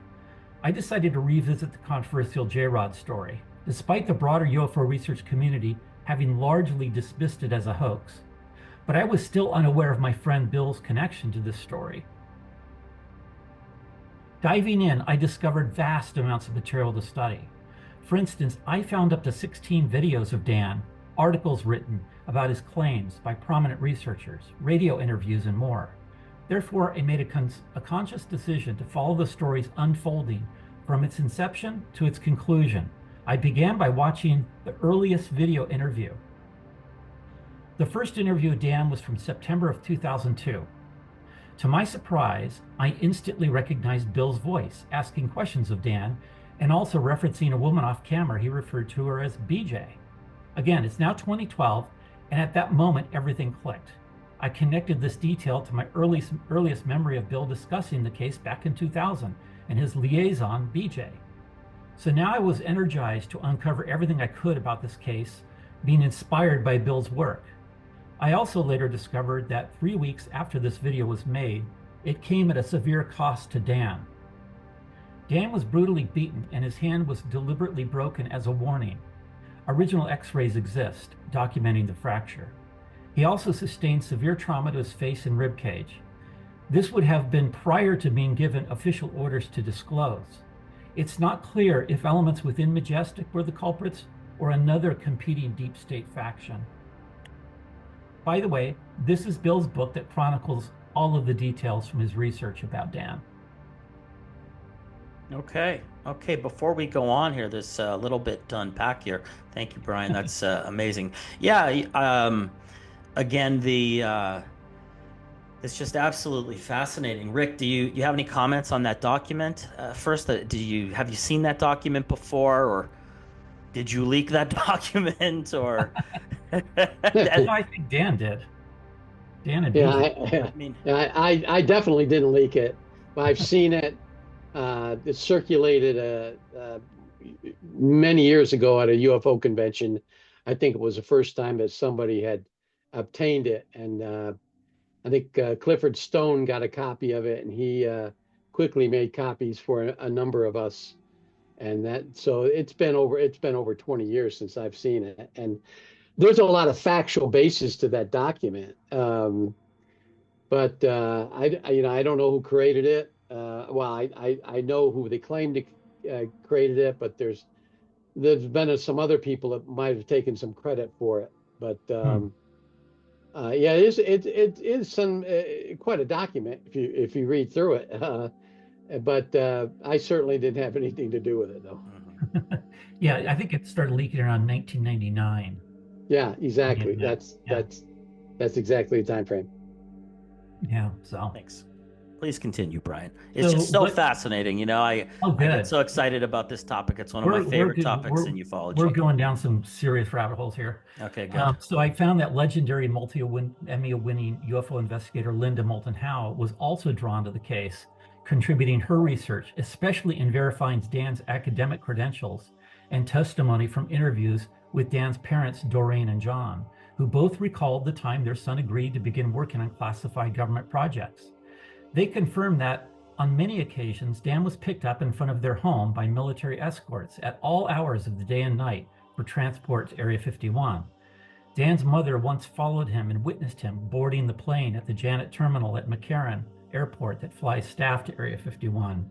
I decided to revisit the controversial J-Rod story, despite the broader UFO research community having largely dismissed it as a hoax. But I was still unaware of my friend Bill's connection to this story. Diving in, I discovered vast amounts of material to study. For instance, I found up to 16 videos of Dan, articles written about his claims by prominent researchers, radio interviews, and more. Therefore, I made a conscious decision to follow the story's unfolding from its inception to its conclusion. I began by watching the earliest video interview. The first interview with Dan was from September of 2002. To my surprise, I instantly recognized Bill's voice, asking questions of Dan, and also referencing a woman off camera. He referred to her as BJ. Again, it's now 2012, and at that moment, everything clicked. I connected this detail to my earliest memory of Bill discussing the case back in 2000 and his liaison, BJ. So now I was energized to uncover everything I could about this case, being inspired by Bill's work. I also later discovered that 3 weeks after this video was made, it came at a severe cost to Dan. Dan was brutally beaten and his hand was deliberately broken as a warning. Original x-rays exist, documenting the fracture. He also sustained severe trauma to his face and rib cage. This would have been prior to being given official orders to disclose. It's not clear if elements within Majestic were the culprits or another competing deep state faction. By the way, this is Bill's book that chronicles all of the details from his research about Dan. Okay. Before we go on here, there's a little bit to unpack here. Thank you, Brian. That's amazing. Yeah. Again, it's just absolutely fascinating. Rick, do you have any comments on that document? First, have you seen that document before, or did you leak that document, or? I think Dan did. Dan and I definitely didn't leak it, but I've seen it. It circulated many years ago at a UFO convention. I think it was the first time that somebody had obtained it, and I think Clifford Stone got a copy of it, and he quickly made copies for a number of us. And so it's been over 20 years since I've seen it, and there's a lot of factual basis to that document. But I don't know who created it. I know who they claim to created it, but there's been some other people that might have taken some credit for it. But yeah, it is some quite a document if you read through it. But I certainly didn't have anything to do with it, though. Yeah, I think it started leaking around 1999. Yeah, exactly. That's exactly the time frame. Yeah. So thanks. Please continue, Brian. It's just so fascinating. I get so excited about this topic. It's one of my favorite topics in ufology. We're going down some serious rabbit holes here. Okay, good. So I found that legendary multi-Emmy-winning UFO investigator Linda Moulton Howe was also drawn to the case, contributing her research, especially in verifying Dan's academic credentials and testimony from interviews with Dan's parents, Doreen and John, who both recalled the time their son agreed to begin working on classified government projects. They confirmed that on many occasions, Dan was picked up in front of their home by military escorts at all hours of the day and night for transport to Area 51. Dan's mother once followed him and witnessed him boarding the plane at the Janet Terminal at McCarran Airport that flies staff to Area 51.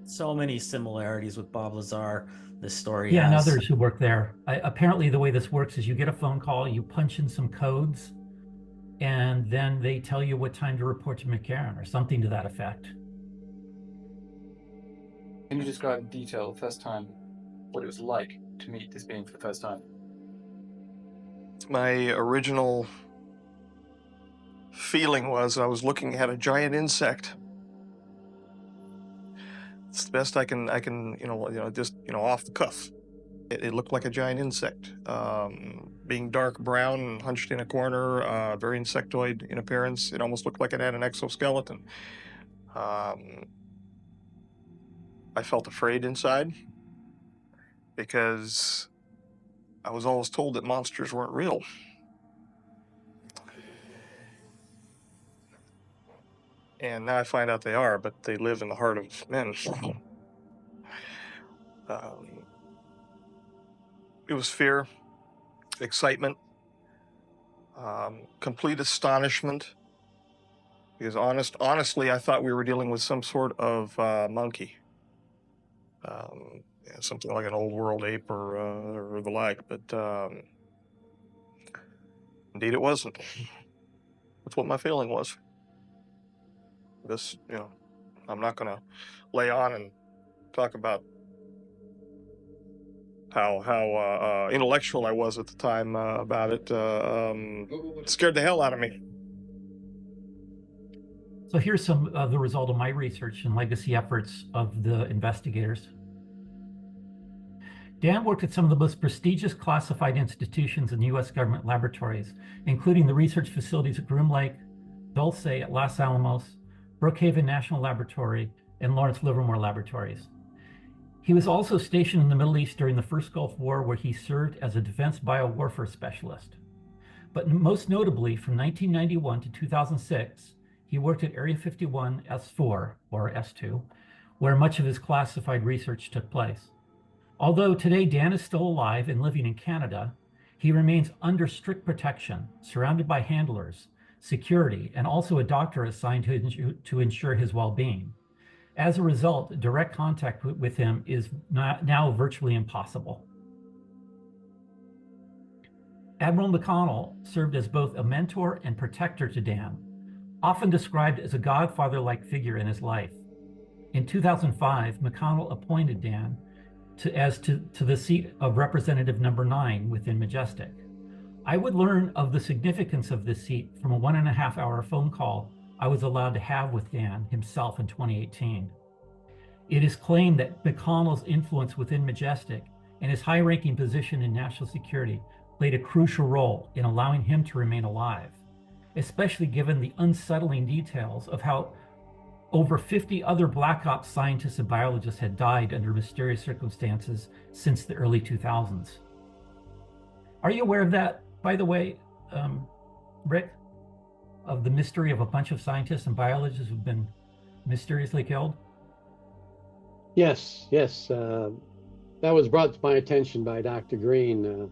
So many similarities with Bob Lazar, this story has. And others who work there. Apparently the way this works is you get a phone call, you punch in some codes, and then they tell you what time to report to McCarran or something to that effect. Can you describe in detail the first time what it was like to meet this being for the first time? My original feeling was I was looking at a giant insect. It's the best I can just off the cuff. It looked like a giant insect, being dark brown and hunched in a corner, very insectoid in appearance. It almost looked like it had an exoskeleton. I felt afraid inside because I was always told that monsters weren't real. And now I find out they are, but they live in the heart of men. It was fear, excitement, complete astonishment. Because honestly, I thought we were dealing with some sort of monkey, something like an old world ape or the like. But Indeed, it wasn't. That's what my feeling was. This, I'm not going to lay on and talk about how intellectual I was at the time about it. It scared the hell out of me. So here's some of the result of my research and legacy efforts of the investigators. Dan worked at some of the most prestigious classified institutions in the U.S. government laboratories, including the research facilities at Groom Lake, Dulce at Los Alamos, Brookhaven National Laboratory, and Lawrence Livermore Laboratories. He was also stationed in the Middle East during the First Gulf War, where he served as a defense biowarfare specialist. But most notably, from 1991 to 2006, he worked at Area 51 S4, or S2, where much of his classified research took place. Although today Dan is still alive and living in Canada, he remains under strict protection, surrounded by handlers, security, and also a doctor assigned to ensure his well-being. As a result, direct contact with him is now virtually impossible. Admiral McConnell served as both a mentor and protector to Dan, often described as a godfather-like figure in his life. In 2005, McConnell appointed Dan to the seat of Representative number 9 within Majestic. I would learn of the significance of this seat from a 1.5-hour phone call I was allowed to have with Dan himself in 2018. It is claimed that McConnell's influence within Majestic and his high-ranking position in national security played a crucial role in allowing him to remain alive, especially given the unsettling details of how over 50 other Black Ops scientists and biologists had died under mysterious circumstances since the early 2000s. Are you aware of that, by the way, Rick? Of the mystery of a bunch of scientists and biologists who've been mysteriously killed? Yes. That was brought to my attention by Dr. Green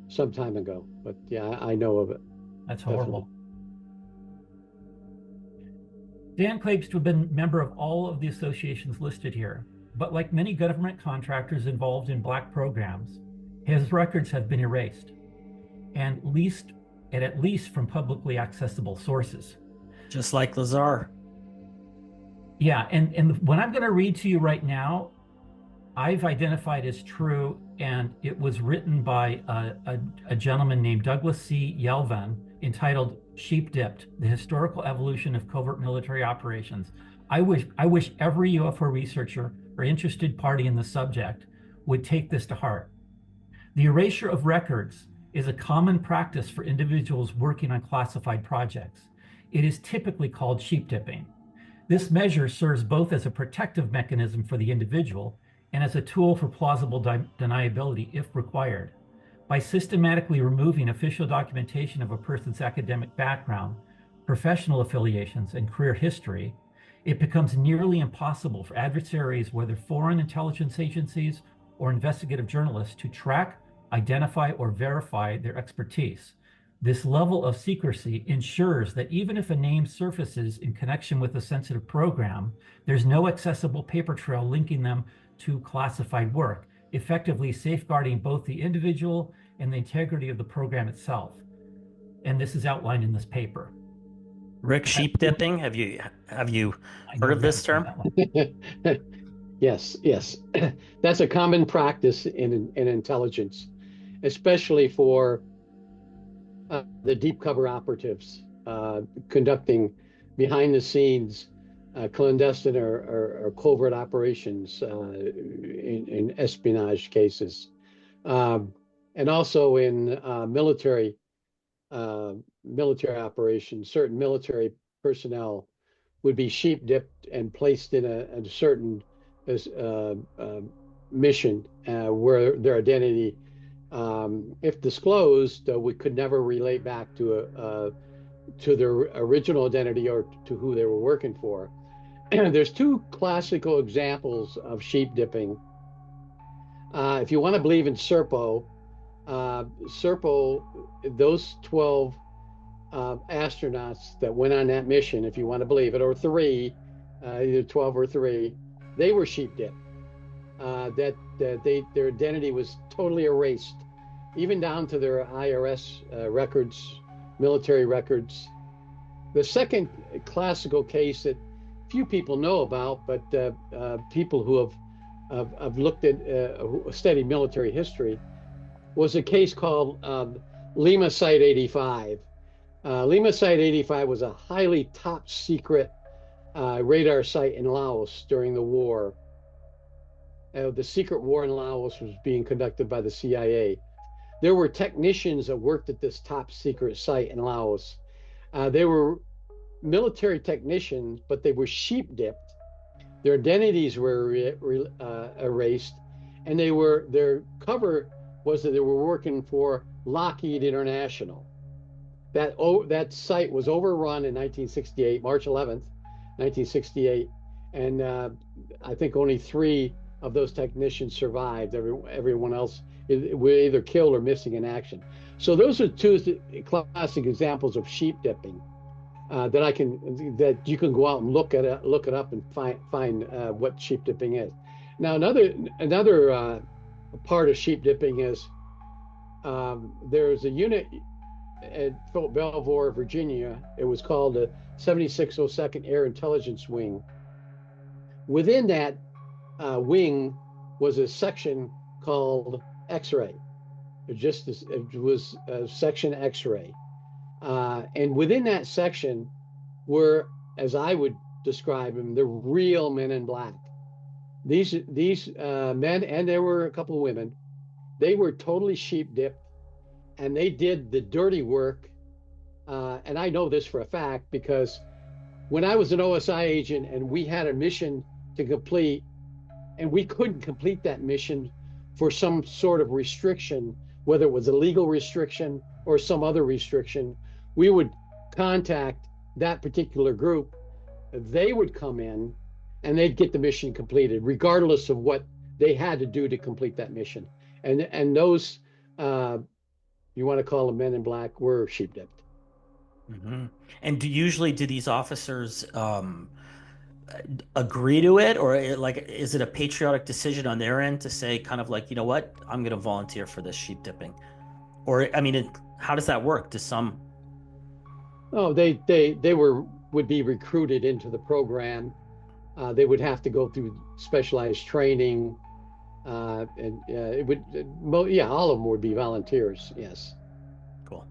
some time ago. But yeah, I know of it. That's horrible. Dan claims to have been a member of all of the associations listed here, but like many government contractors involved in black programs, his records have been erased, and at least from publicly accessible sources. Just like Lazar. Yeah, and what I'm going to read to you right now, I've identified as true, and it was written by a gentleman named Douglas C. Yelvan, entitled Sheep Dipped, The Historical Evolution of Covert Military Operations. I wish every UFO researcher or interested party in the subject would take this to heart. The erasure of records is a common practice for individuals working on classified projects. It is typically called sheep dipping. This measure serves both as a protective mechanism for the individual and as a tool for plausible deniability if required. By systematically removing official documentation of a person's academic background, professional affiliations, and career history, it becomes nearly impossible for adversaries, whether foreign intelligence agencies or investigative journalists, to track, identify, or verify their expertise. This level of secrecy ensures that even if a name surfaces in connection with a sensitive program, there's no accessible paper trail linking them to classified work, effectively safeguarding both the individual and the integrity of the program itself. And this is outlined in this paper. Rick, sheep dipping, have you heard of this term? Yes. That's a common practice in intelligence, especially for the deep cover operatives conducting behind the scenes clandestine or covert operations in espionage cases, and also in military operations. Certain military personnel would be sheep dipped and placed in a certain mission where their identity, if disclosed, we could never relate back to their original identity or to who they were working for. There's two classical examples of sheep dipping. If you want to believe in Serpo, those 12 astronauts that went on that mission, if you want to believe it, or 3, either 12 or 3, they were sheep dipped. Their identity was totally erased even down to their IRS records, military records. The second classical case that few people know about, but people who have looked at studied military history, was a case called Lima Site 85. Lima Site 85 was a highly top secret radar site in Laos during the war. The secret war in Laos was being conducted by the CIA. There were technicians that worked at this top secret site in Laos. They were military technicians, but they were sheep dipped. Their identities were erased, and their cover was that they were working for Lockheed International. That site was overrun in 1968, March 11th, 1968, and I think only 3 of those technicians survived. Everyone else were either killed or missing in action. So those are 2 classic examples of sheep dipping that you can go out and look it up and find what sheep dipping is. Now another part of sheep dipping is there's a unit at Fort Belvoir, Virginia. It was called the 7602nd Air Intelligence Wing. Within that wing was a section called X-ray. It was section X-ray. And within that section were, as I would describe them, the real men in black. These men, and there were a couple of women, they were totally sheep dipped, and they did the dirty work. And I know this for a fact because when I was an OSI agent and we had a mission to complete, and we couldn't complete that mission for some sort of restriction, whether it was a legal restriction or some other restriction, we would contact that particular group. They would come in and they'd get the mission completed, regardless of what they had to do to complete that mission. And those, you want to call them men in black, were sheep dipped. Mm-hmm. And do these officers agree to it, or is it a patriotic decision on their end to say kind of like, you know what, I'm going to volunteer for this sheep dipping? Or, I mean, how does that work? Do some... Oh, they would be recruited into the program. They would have to go through specialized training, and it would, all of them would be volunteers. Yes. Cool.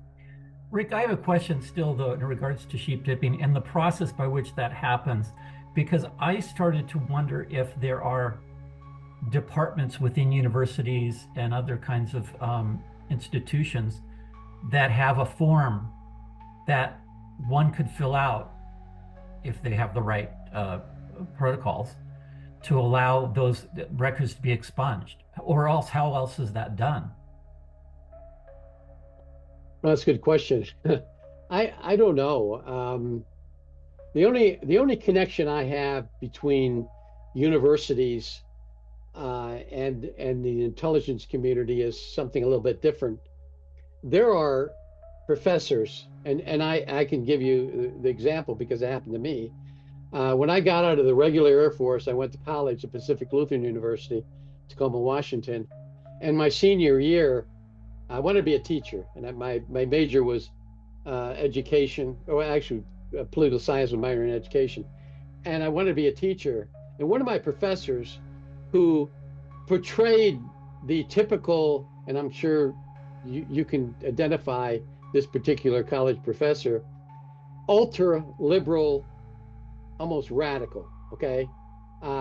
Rick, I have a question still, though, in regards to sheep dipping and the process by which that happens, because I started to wonder if there are departments within universities and other kinds of institutions that have a form that one could fill out if they have the right protocols to allow those records to be expunged, or else how else is that done? Well, that's a good question. I don't know. The only connection I have between universities and the intelligence community is something a little bit different. There are professors, and I can give you the example because it happened to me. When I got out of the regular Air Force, I went to college at Pacific Lutheran University, Tacoma, Washington. And my senior year, I wanted to be a teacher, and my major was education, or actually political science with minor in education. And I wanted to be a teacher. And one of my professors who portrayed the typical, and I'm sure you can identify this particular college professor, ultra liberal, almost radical, okay?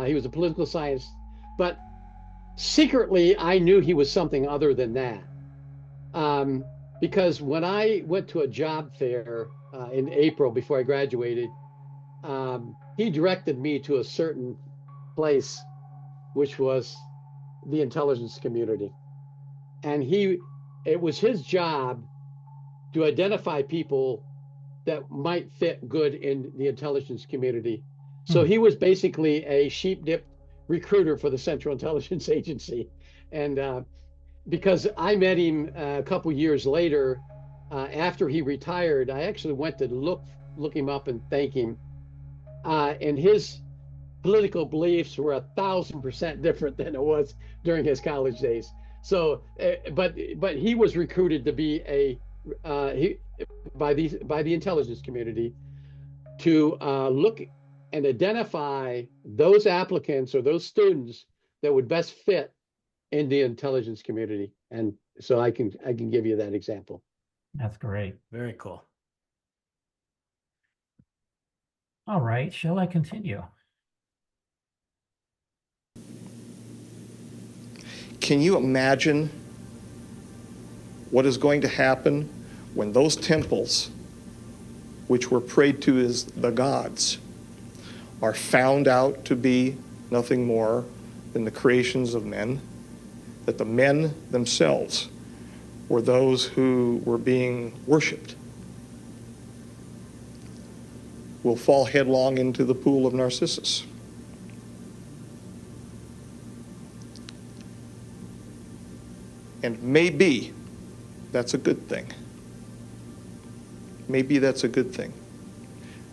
He was a political science, but secretly I knew he was something other than that. Because when I went to a job fair in April before I graduated, he directed me to a certain place, which was the intelligence community. And it was his job to identify people that might fit good in the intelligence community. So he was basically a sheep-dipped recruiter for the Central Intelligence Agency. And because I met him a couple years later, after he retired, I actually went to look him up and thank him. And his political beliefs were 1,000% different than it was during his college days. So, but he was recruited to be he by the intelligence community to look and identify those applicants or those students that would best fit in the intelligence community. And so I can give you that example. That's great. Very cool. All right, shall I continue? Can you imagine what is going to happen when those temples, which were prayed to as the gods, are found out to be nothing more than the creations of men, that the men themselves were those who were being worshipped? Will fall headlong into the pool of Narcissus. And maybe that's a good thing. Maybe that's a good thing.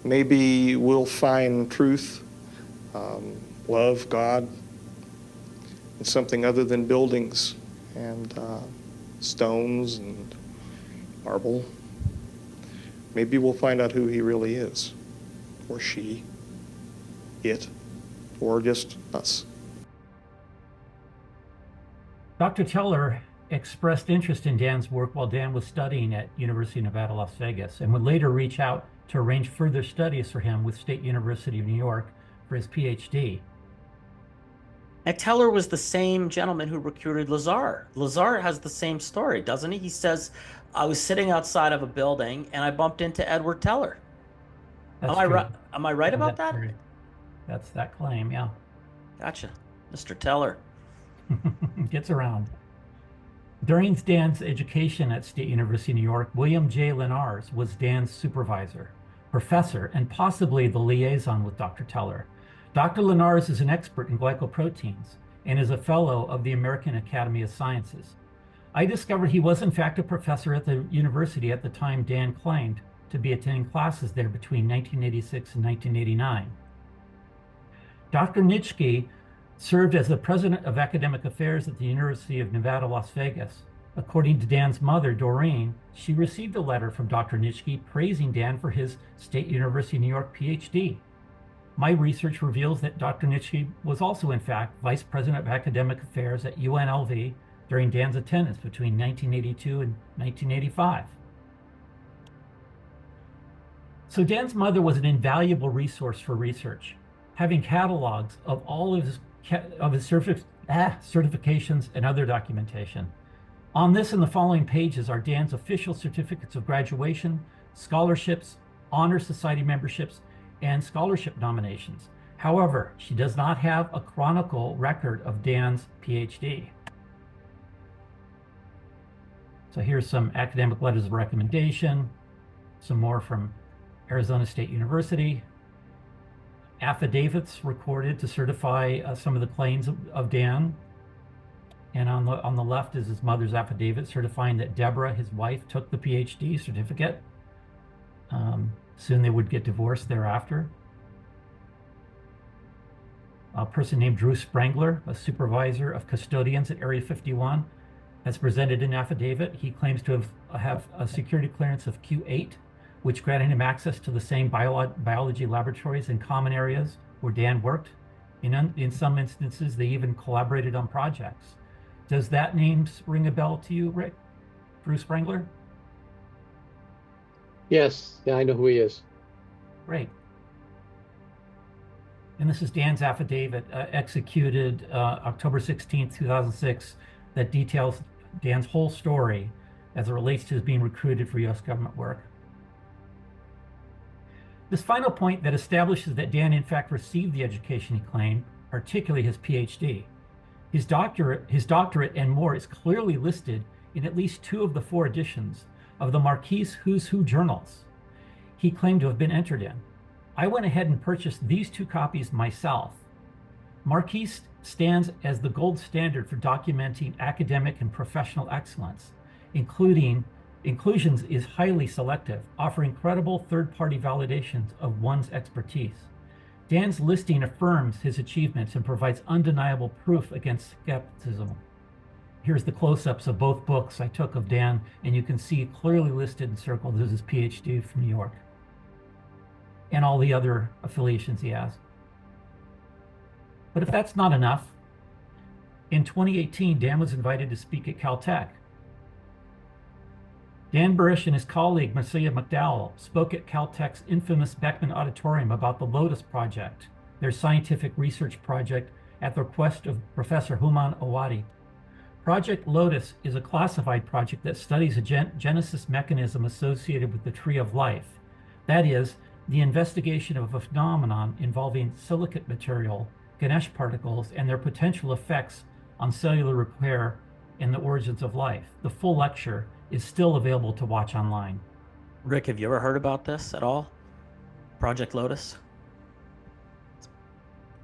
Maybe we'll find truth, love, God, in something other than buildings and stones and marble. Maybe we'll find out who he really is, or she, it, or just us. Dr. Teller expressed interest in Dan's work while Dan was studying at University of Nevada, Las Vegas, and would later reach out to arrange further studies for him with State University of New York for his PhD. And Teller was the same gentleman who recruited Lazar. Lazar has the same story, doesn't he? He says, I was sitting outside of a building and I bumped into Edward Teller. That's Am I true. right? Am I right about that? True. That's that claim, yeah. Gotcha. Mr. Teller. Gets around. During Dan's education at State University of New York, William J. Linares was Dan's supervisor, professor, and possibly the liaison with Dr. Teller. Dr. Linares is an expert in glycoproteins and is a fellow of the American Academy of Sciences. I discovered he was in fact a professor at the university at the time Dan claimed to be attending classes there between 1986 and 1989. Dr. Nitschke served as the president of academic affairs at the University of Nevada, Las Vegas. According to Dan's mother, Doreen, she received a letter from Dr. Nitschke praising Dan for his State University of New York PhD. My research reveals that Dr. Nitschke was also, in fact, vice president of academic affairs at UNLV during Dan's attendance between 1982 and 1985. So Dan's mother was an invaluable resource for research, having catalogs of all of his certifications and other documentation. On this and the following pages are Dan's official certificates of graduation, scholarships, honor society memberships, and scholarship nominations. However, she does not have a chronicle record of Dan's PhD. So here's some academic letters of recommendation, some more from Arizona State University, affidavits recorded to certify some of the claims of Dan. And on the left is his mother's affidavit certifying that Deborah, his wife, took the PhD certificate. Soon they would get divorced thereafter. A person named Drew Sprangler, a supervisor of custodians at Area 51, has presented an affidavit. He claims to have a security clearance of Q8, which granted him access to the same biology laboratories and common areas where Dan worked. In some instances, they even collaborated on projects. Does that name ring a bell to you, Rick? Drew Sprangler? Yes, yeah, I know who he is. Great. And this is Dan's affidavit executed October 16th, 2006, that details Dan's whole story as it relates to his being recruited for U.S. government work. This final point that establishes that Dan in fact received the education he claimed, particularly his PhD. His doctorate and more is clearly listed in at least 2 of the 4 editions of the Marquis Who's Who journals he claimed to have been entered in. I went ahead and purchased these 2 copies myself. Marquis stands as the gold standard for documenting academic and professional excellence. Inclusions is highly selective, offering credible third-party validations of one's expertise. Dan's listing affirms his achievements and provides undeniable proof against skepticism. here's the close-ups of both books I took of Dan, and you can see clearly listed and circled as his PhD from New York, and all the other affiliations he has. But if that's not enough, in 2018, Dan was invited to speak at Caltech. Dan Burisch and his colleague, Marcia McDowell, spoke at Caltech's infamous Beckman Auditorium about the Lotus Project, their scientific research project at the request of Professor Human Awadi. Project Lotus is a classified project that studies a genesis mechanism associated with the tree of life. That is, the investigation of a phenomenon involving silicate material, Ganesh particles, and their potential effects on cellular repair and the origins of life. The full lecture is still available to watch online. Rick, have you ever heard about this at all? Project Lotus?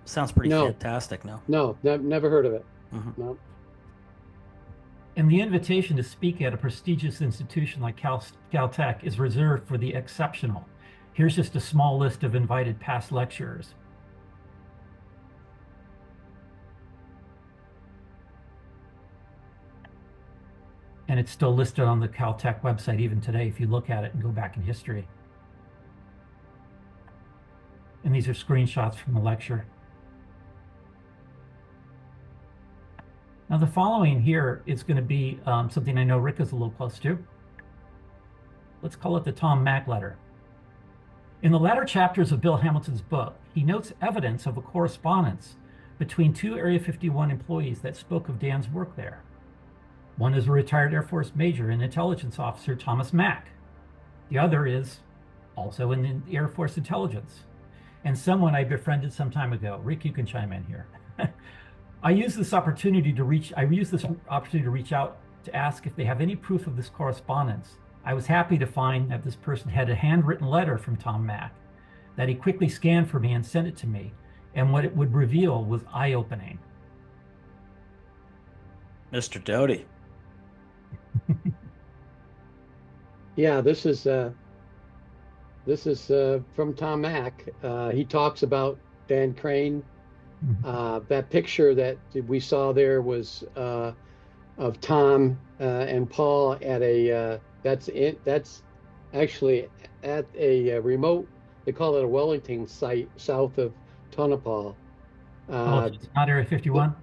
Sounds pretty fantastic, no? No, never heard of it. Mm-hmm. No. And the invitation to speak at a prestigious institution like Caltech is reserved for the exceptional. Here's just a small list of invited past lecturers. And it's still listed on the Caltech website even today if you look at it and go back in history. And these are screenshots from the lecture. Now the following here is going to be something I know Rick is a little close to. Let's call it the Tom Mack letter. In the latter chapters of Bill Hamilton's book, he notes evidence of a correspondence between two Area 51 employees that spoke of Dan's work there. One is a retired Air Force major and intelligence officer, Thomas Mack. The other is also in the Air Force intelligence, and someone I befriended some time ago. Rick, you can chime in here. I use this opportunity to reach out to ask if they have any proof of this correspondence. I was happy to find that this person had a handwritten letter from Tom Mack that he quickly scanned for me and sent it to me, and what it would reveal was eye-opening. Mr. Doty. Yeah, this is from Tom Mack. He talks about Dan Crane. That picture that we saw there was of Tom and Paul at a that's actually at a remote, they call it a Wellington site south of Tonopah. It's not Area 51?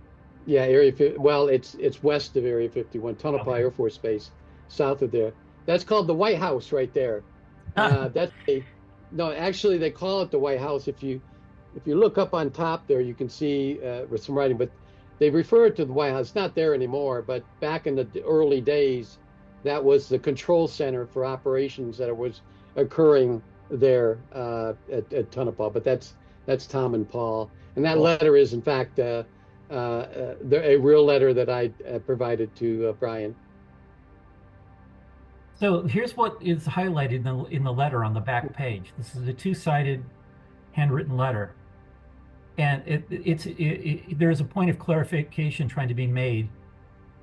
Yeah, well, it's west of Area 51, Tonopah Air Force Base, south of there. That's called the White House right there. No, actually they call it the White House. If you look up on top there, you can see with some writing, but they refer to the White House. It's not there anymore, but back in the early days, that was the control center for operations that was occurring there at Tonopah. But that's Tom and Paul, and that letter is in fact a real letter that I provided to Brian. So here's what is highlighted in the letter on the back page. This is a two-sided handwritten letter. And there's a point of clarification trying to be made.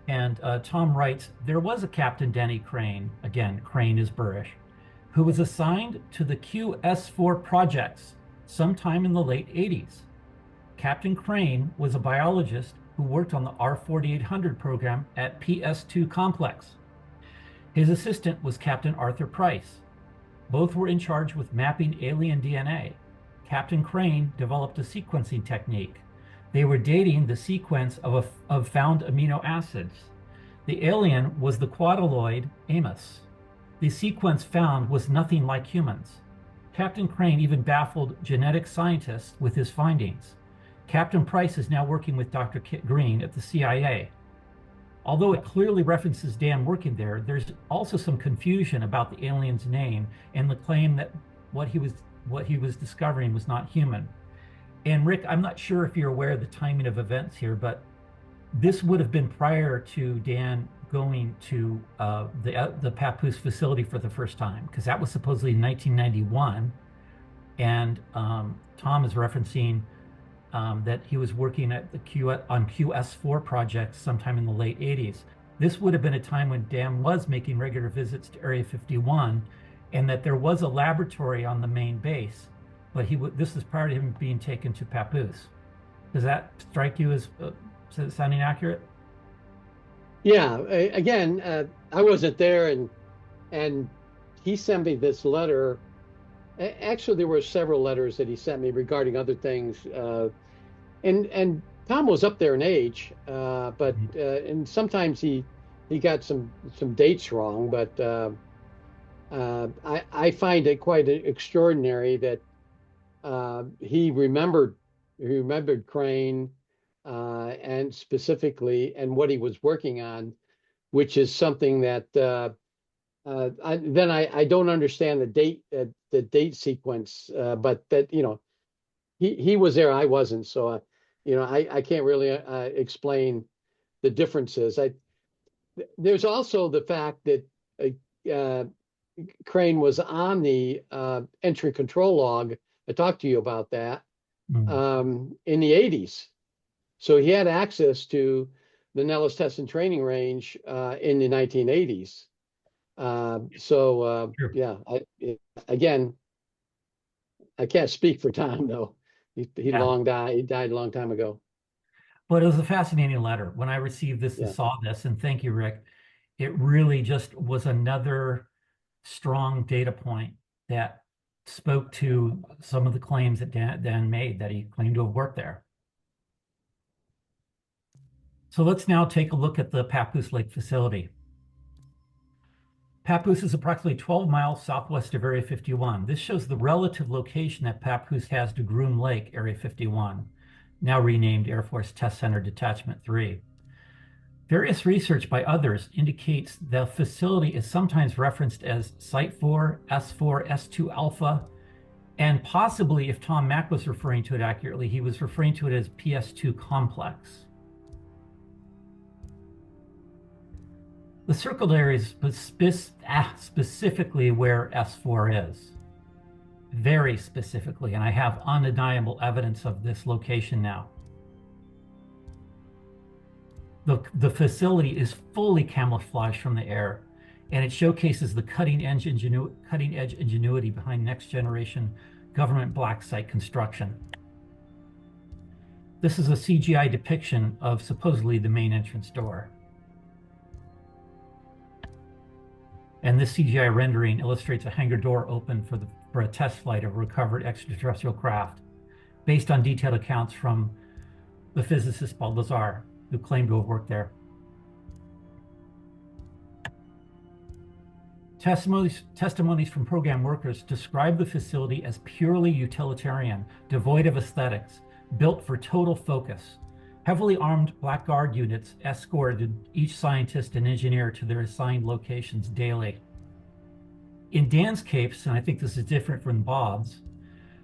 And Tom writes, there was a Captain Denny Crane, again, Crane is Burisch, who was assigned to the QS4 projects sometime in the late 80s. Captain Crane was a biologist who worked on the R4800 program at PS2 Complex. His assistant was Captain Arthur Price. Both were in charge with mapping alien DNA. Captain Crane developed a sequencing technique. They were dating the sequence of found amino acids. The alien was the quadriloid Amos. The sequence found was nothing like humans. Captain Crane even baffled genetic scientists with his findings. Captain Price is now working with Dr. Kit Green at the CIA. Although it clearly references Dan working there, there's also some confusion about the alien's name and the claim that what he was discovering was not human. And Rick, I'm not sure if you're aware of the timing of events here, but this would have been prior to Dan going to the Papoose facility for the first time, because that was supposedly in 1991. And Tom is referencing that he was working at on QS4 projects sometime in the late 80s. This would have been a time when Dan was making regular visits to Area 51, and that there was a laboratory on the main base, but this is prior to him being taken to Papoose. Does that strike you as sounding accurate? Yeah, again, I wasn't there, and he sent me this letter. Actually, there were several letters that he sent me regarding other things. And Tom was up there in age, but Mhm. and sometimes he got some dates wrong. But I find it quite extraordinary that he remembered Crane, and specifically and what he was working on, which is something that I don't understand the date sequence, but that he was there, I wasn't, so I can't really explain the differences. There's also the fact that uh, Crane was on the entry control log. I talked to you about that Mm. in the 80s. So he had access to the Nellis Test and Training Range in the 1980s. Sure. Yeah, again, I can't speak for Tom though. He Yeah. long died. He died a long time ago. But it was a fascinating letter. When I received this and Yeah. saw this, and thank you, Rick, it really just was another strong data point that spoke to some of the claims that Dan made, that he claimed to have worked there. So let's now take a look at the Papoose Lake facility. Papoose is approximately 12 miles southwest of Area 51. This shows the relative location that Papoose has to Groom Lake, Area 51, now renamed Air Force Test Center Detachment 3. Various research by others indicates the facility is sometimes referenced as Site 4, S4, S2 Alpha, and possibly, if Tom Mack was referring to it accurately, he was referring to it as PS2 Complex. The circled area is specifically where S4 is. Very specifically, and I have undeniable evidence of this location now. The facility is fully camouflaged from the air, and it showcases the cutting-edge ingenuity behind next-generation government black site construction. This is a CGI depiction of supposedly the main entrance door. And this CGI rendering illustrates a hangar door open for a test flight of a recovered extraterrestrial craft, based on detailed accounts from the physicist Baldassar, who claimed to have worked there. Testimonies from program workers describe the facility as purely utilitarian, devoid of aesthetics, built for total focus. Heavily armed Black Guard units escorted each scientist and engineer to their assigned locations daily. In Dan's case, and I think this is different from Bob's,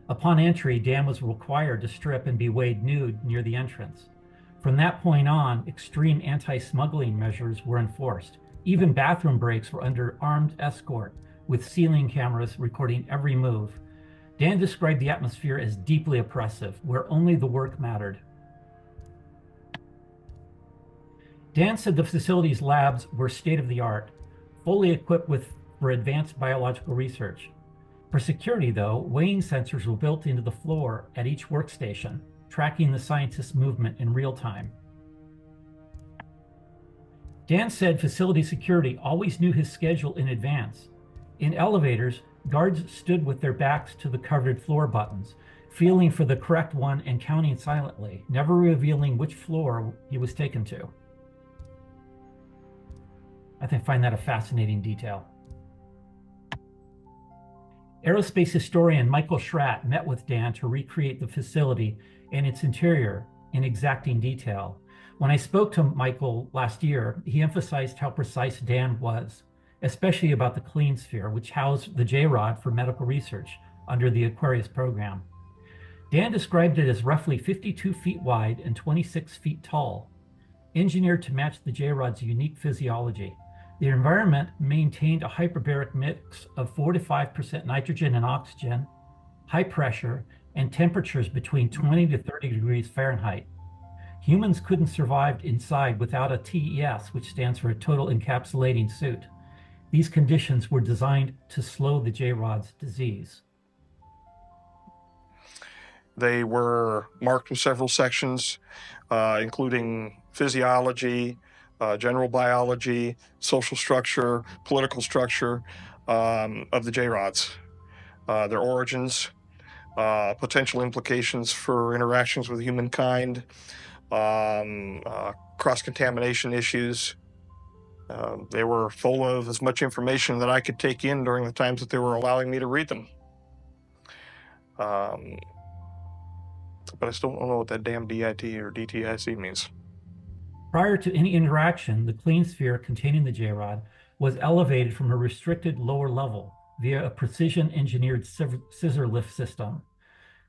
upon entry, Dan was required to strip and be weighed nude near the entrance. From that point on, extreme anti-smuggling measures were enforced. Even bathroom breaks were under armed escort, with ceiling cameras recording every move. Dan described the atmosphere as deeply oppressive, where only the work mattered. Dan said the facility's labs were state-of-the-art, fully equipped for advanced biological research. For security, though, weighing sensors were built into the floor at each workstation, tracking the scientist's movement in real time. Dan said facility security always knew his schedule in advance. In elevators, guards stood with their backs to the covered floor buttons, feeling for the correct one and counting silently, never revealing which floor he was taken to. I find that a fascinating detail. Aerospace historian Michael Schratt met with Dan to recreate the facility and its interior in exacting detail. When I spoke to Michael last year, he emphasized how precise Dan was, especially about the clean sphere, which housed the J-rod for medical research under the Aquarius program. Dan described it as roughly 52 feet wide and 26 feet tall, engineered to match the J-rod's unique physiology. The environment maintained a hyperbaric mix of 4 to 5% nitrogen and oxygen, high pressure, and temperatures between 20 to 30 degrees Fahrenheit. Humans couldn't survive inside without a TES, which stands for a total encapsulating suit. These conditions were designed to slow the J-rod's disease. They were marked with several sections, including physiology, general biology, social structure, political structure of the J-rods, their origins, potential implications for interactions with humankind, cross-contamination issues. They were full of as much information that I could take in during the times that they were allowing me to read them. But I still don't know what that damn DIT or DTIC means. Prior to any interaction, the clean sphere containing the J-rod was elevated from a restricted lower level via a precision-engineered scissor lift system.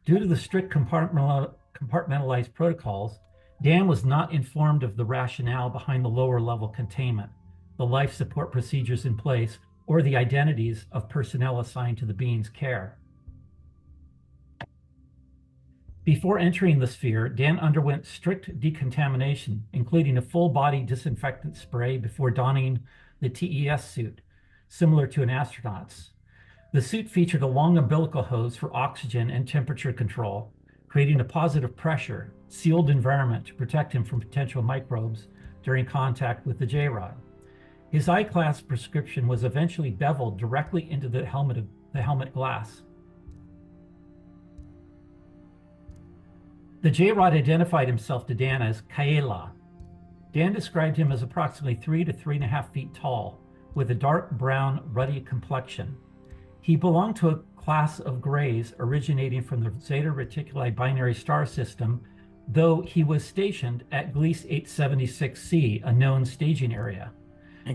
Due to the strict compartmentalized protocols, Dan was not informed of the rationale behind the lower level containment, the life support procedures in place, or the identities of personnel assigned to the being's care. Before entering the sphere, Dan underwent strict decontamination, including a full-body disinfectant spray before donning the TES suit, similar to an astronaut's. The suit featured a long umbilical hose for oxygen and temperature control, creating a positive pressure, sealed environment to protect him from potential microbes during contact with the J-rod. His I-class prescription was eventually beveled directly into the helmet glass. The J-rod identified himself to Dan as Kaela. Dan described him as approximately 3 to 3.5 feet tall, with a dark brown, ruddy complexion. He belonged to a class of grays originating from the Zeta Reticuli binary star system, though he was stationed at Gliese 876c, a known staging area.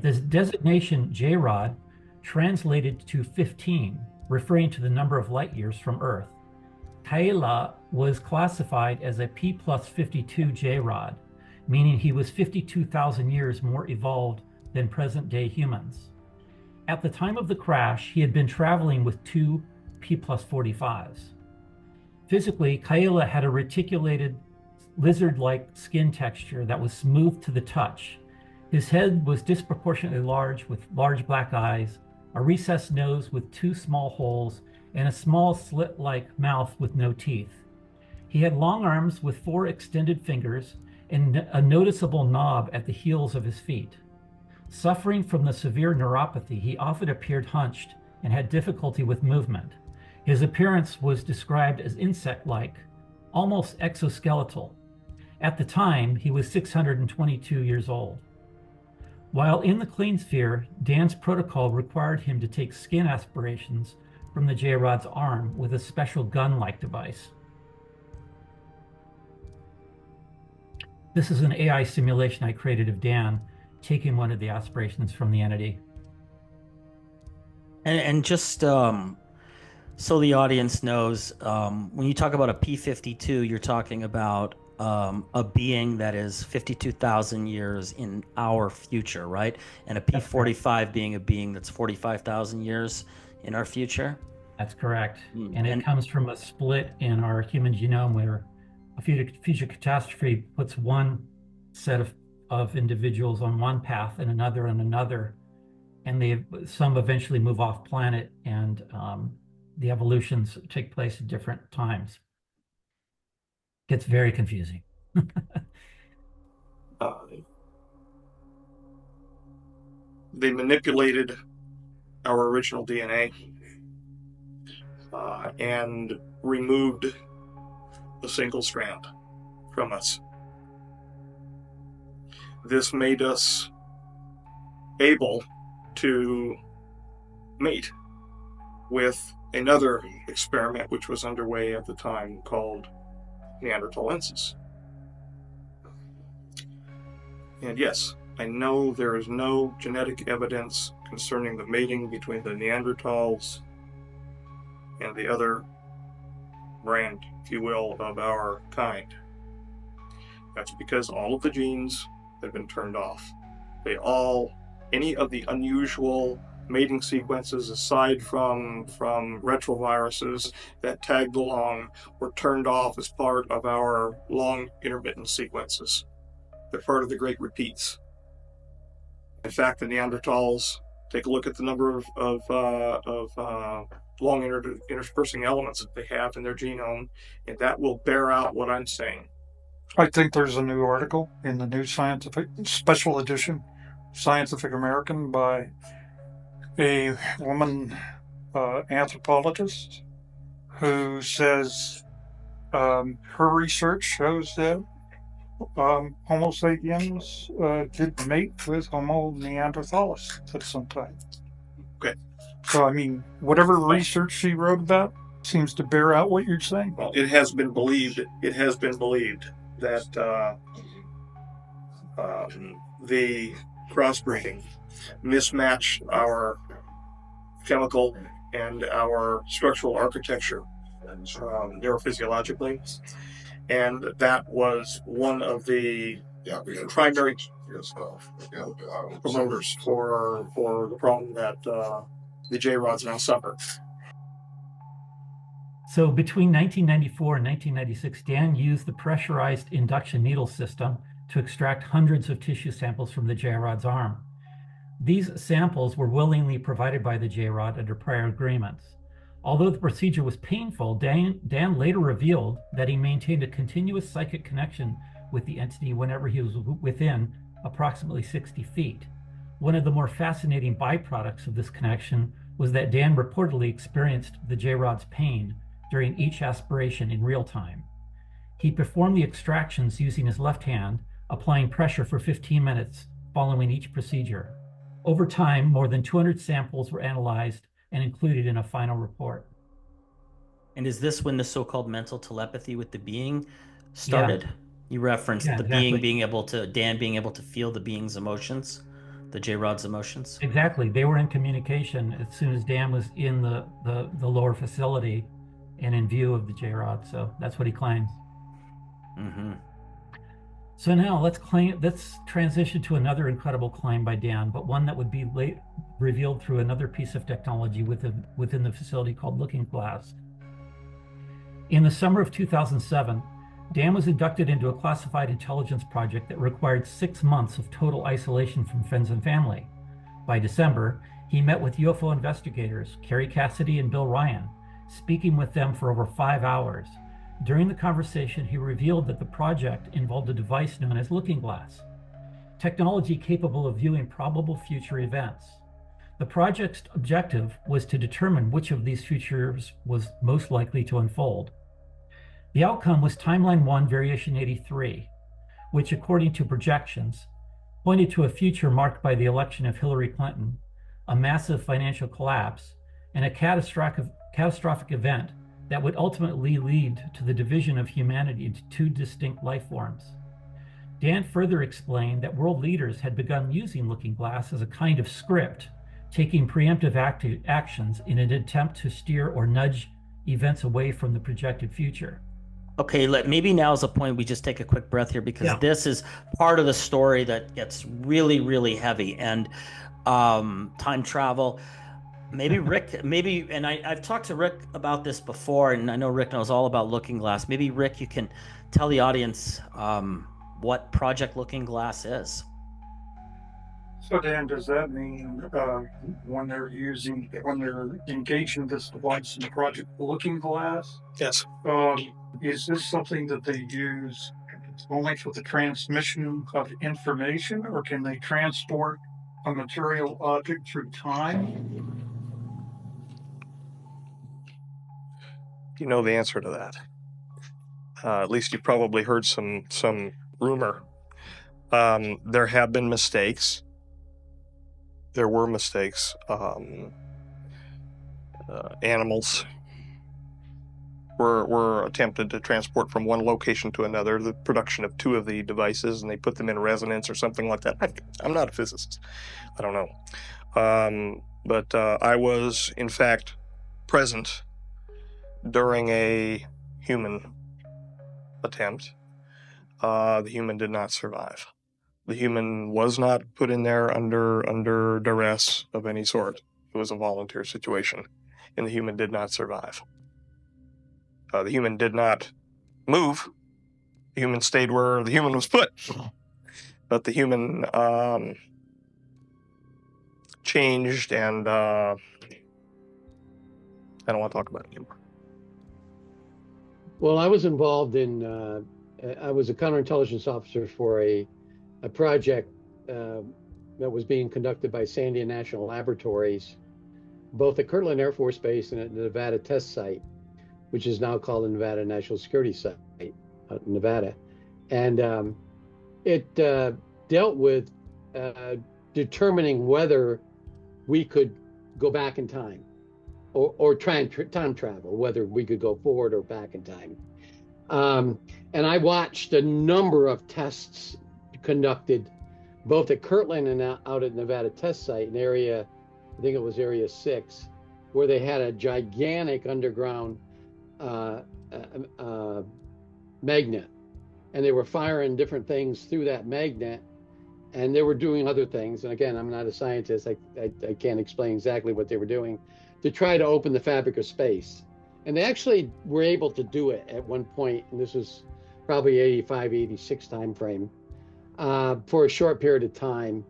The designation J-rod translated to 15, referring to the number of light years from Earth. Kaela was classified as a P+52 J-rod, meaning he was 52,000 years more evolved than present-day humans. At the time of the crash, he had been traveling with 2 P+45s. Physically, Kaela had a reticulated, lizard-like skin texture that was smooth to the touch. His head was disproportionately large, with large black eyes, a recessed nose with 2 small holes, and a small slit-like mouth with no teeth. He had long arms with 4 extended fingers and a noticeable knob at the heels of his feet. Suffering from the severe neuropathy, he often appeared hunched and had difficulty with movement. His appearance was described as insect-like, almost exoskeletal. At the time, he was 622 years old. While in the clean sphere, Dan's protocol required him to take skin aspirations from the J-rod's arm with a special gun-like device. This is an AI simulation I created of Dan taking one of the aspirations from the entity. And just so the audience knows, when you talk about a P52, you're talking about a being that is 52,000 years in our future, right? And a P45 being a being that's 45,000 years in our future? That's correct. And it comes from a split in our human genome where a future catastrophe puts one set of individuals on one path and another on another, and some eventually move off planet, and the evolutions take place at different times. Gets very confusing. They manipulated our original DNA and removed a single strand from us. This made us able to mate with another experiment which was underway at the time called Neanderthalensis. And yes, I know there is no genetic evidence concerning the mating between the Neanderthals and the other brand, if you will, of our kind. That's because all of the genes have been turned off. Any of the unusual mating sequences aside from retroviruses that tagged along were turned off as part of our long intermittent sequences. They're part of the great repeats. In fact, the Neanderthals, take a look at the number of long interspersing elements that they have in their genome, and that will bear out what I'm saying. I think there's a new article in the new scientific special edition, Scientific American, by a woman anthropologist who says her research shows that Homo sapiens did mate with Homo neanderthalis at some time. Okay. So, I mean, whatever research she wrote about seems to bear out what you're saying. Well, it has been believed that the crossbreeding mismatched our chemical and our structural architecture neurophysiologically, and that was one of the primary promoters for the problem that the J-rods now suffer. So between 1994 and 1996, Dan used the pressurized induction needle system to extract hundreds of tissue samples from the J-rod's arm. These samples were willingly provided by the J-rod under prior agreements. Although the procedure was painful, Dan later revealed that he maintained a continuous psychic connection with the entity whenever he was within approximately 60 feet. One of the more fascinating byproducts of this connection was that Dan reportedly experienced the J-rod's pain during each aspiration in real time. He performed the extractions using his left hand, applying pressure for 15 minutes following each procedure. Over time, more than 200 samples were analyzed and included in a final report. And is this when the so-called mental telepathy with the being started? Yeah. You referenced Yeah, the exactly. being being able to, Dan being able to feel the being's emotions, the J-rod's emotions. Exactly. They were in communication as soon as Dan was in the lower facility and in view of the J-rod. So that's what he claims. Mm-hmm. So now let's transition to another incredible claim by Dan, but one that would be revealed through another piece of technology within the facility called Looking Glass. In the summer of 2007, Dan was inducted into a classified intelligence project that required 6 months of total isolation from friends and family. By December, he met with UFO investigators, Carrie Cassidy and Bill Ryan, speaking with them for over 5 hours. During the conversation, he revealed that the project involved a device known as Looking Glass, technology capable of viewing probable future events. The project's objective was to determine which of these futures was most likely to unfold. The outcome was Timeline 1, Variation 83, which, according to projections, pointed to a future marked by the election of Hillary Clinton, a massive financial collapse, and a catastrophic event that would ultimately lead to the division of humanity into 2 distinct life forms. Dan further explained that world leaders had begun using Looking Glass as a kind of script, taking preemptive actions in an attempt to steer or nudge events away from the projected future. Okay, maybe now is the point we just take a quick breath here, because this is part of the story that gets really, really heavy. And time travel. Maybe Rick, and I've talked to Rick about this before, and I know Rick knows all about Looking Glass. Maybe Rick, you can tell the audience what Project Looking Glass is. So Dan, does that mean when they're engaging this device in the Project Looking Glass? Yes. Is this something that they use only for the transmission of information, or can they transport a material object through time? You know the answer to that. At least you've probably heard some rumor. There have been mistakes. There were mistakes. Animals were attempted to transport from one location to another, the production of 2 of the devices, and they put them in resonance or something like that. I'm not a physicist. I don't know. But I was, in fact, present during a human attempt. The human did not survive. The human was not put in there under duress of any sort. It was a volunteer situation, and the human did not survive. The human did not move. The human stayed where the human was put. But the human changed, and I don't want to talk about it anymore. Well, I was involved in I was a counterintelligence officer for a project that was being conducted by Sandia National Laboratories, both at Kirtland Air Force Base and at the Nevada test site, which is now called the Nevada National Security Site out in Nevada. And it dealt with determining whether we could go back in time or try and time travel, whether we could go forward or back in time. And I watched a number of tests conducted both at Kirtland and out at Nevada test site in area, I think it was area 6, where they had a gigantic underground magnet, and they were firing different things through that magnet, and they were doing other things. And again, I'm not a scientist. I can't explain exactly what they were doing to try to open the fabric of space. And they actually were able to do it at one point, and this was probably 85, 86 timeframe, for a short period of time.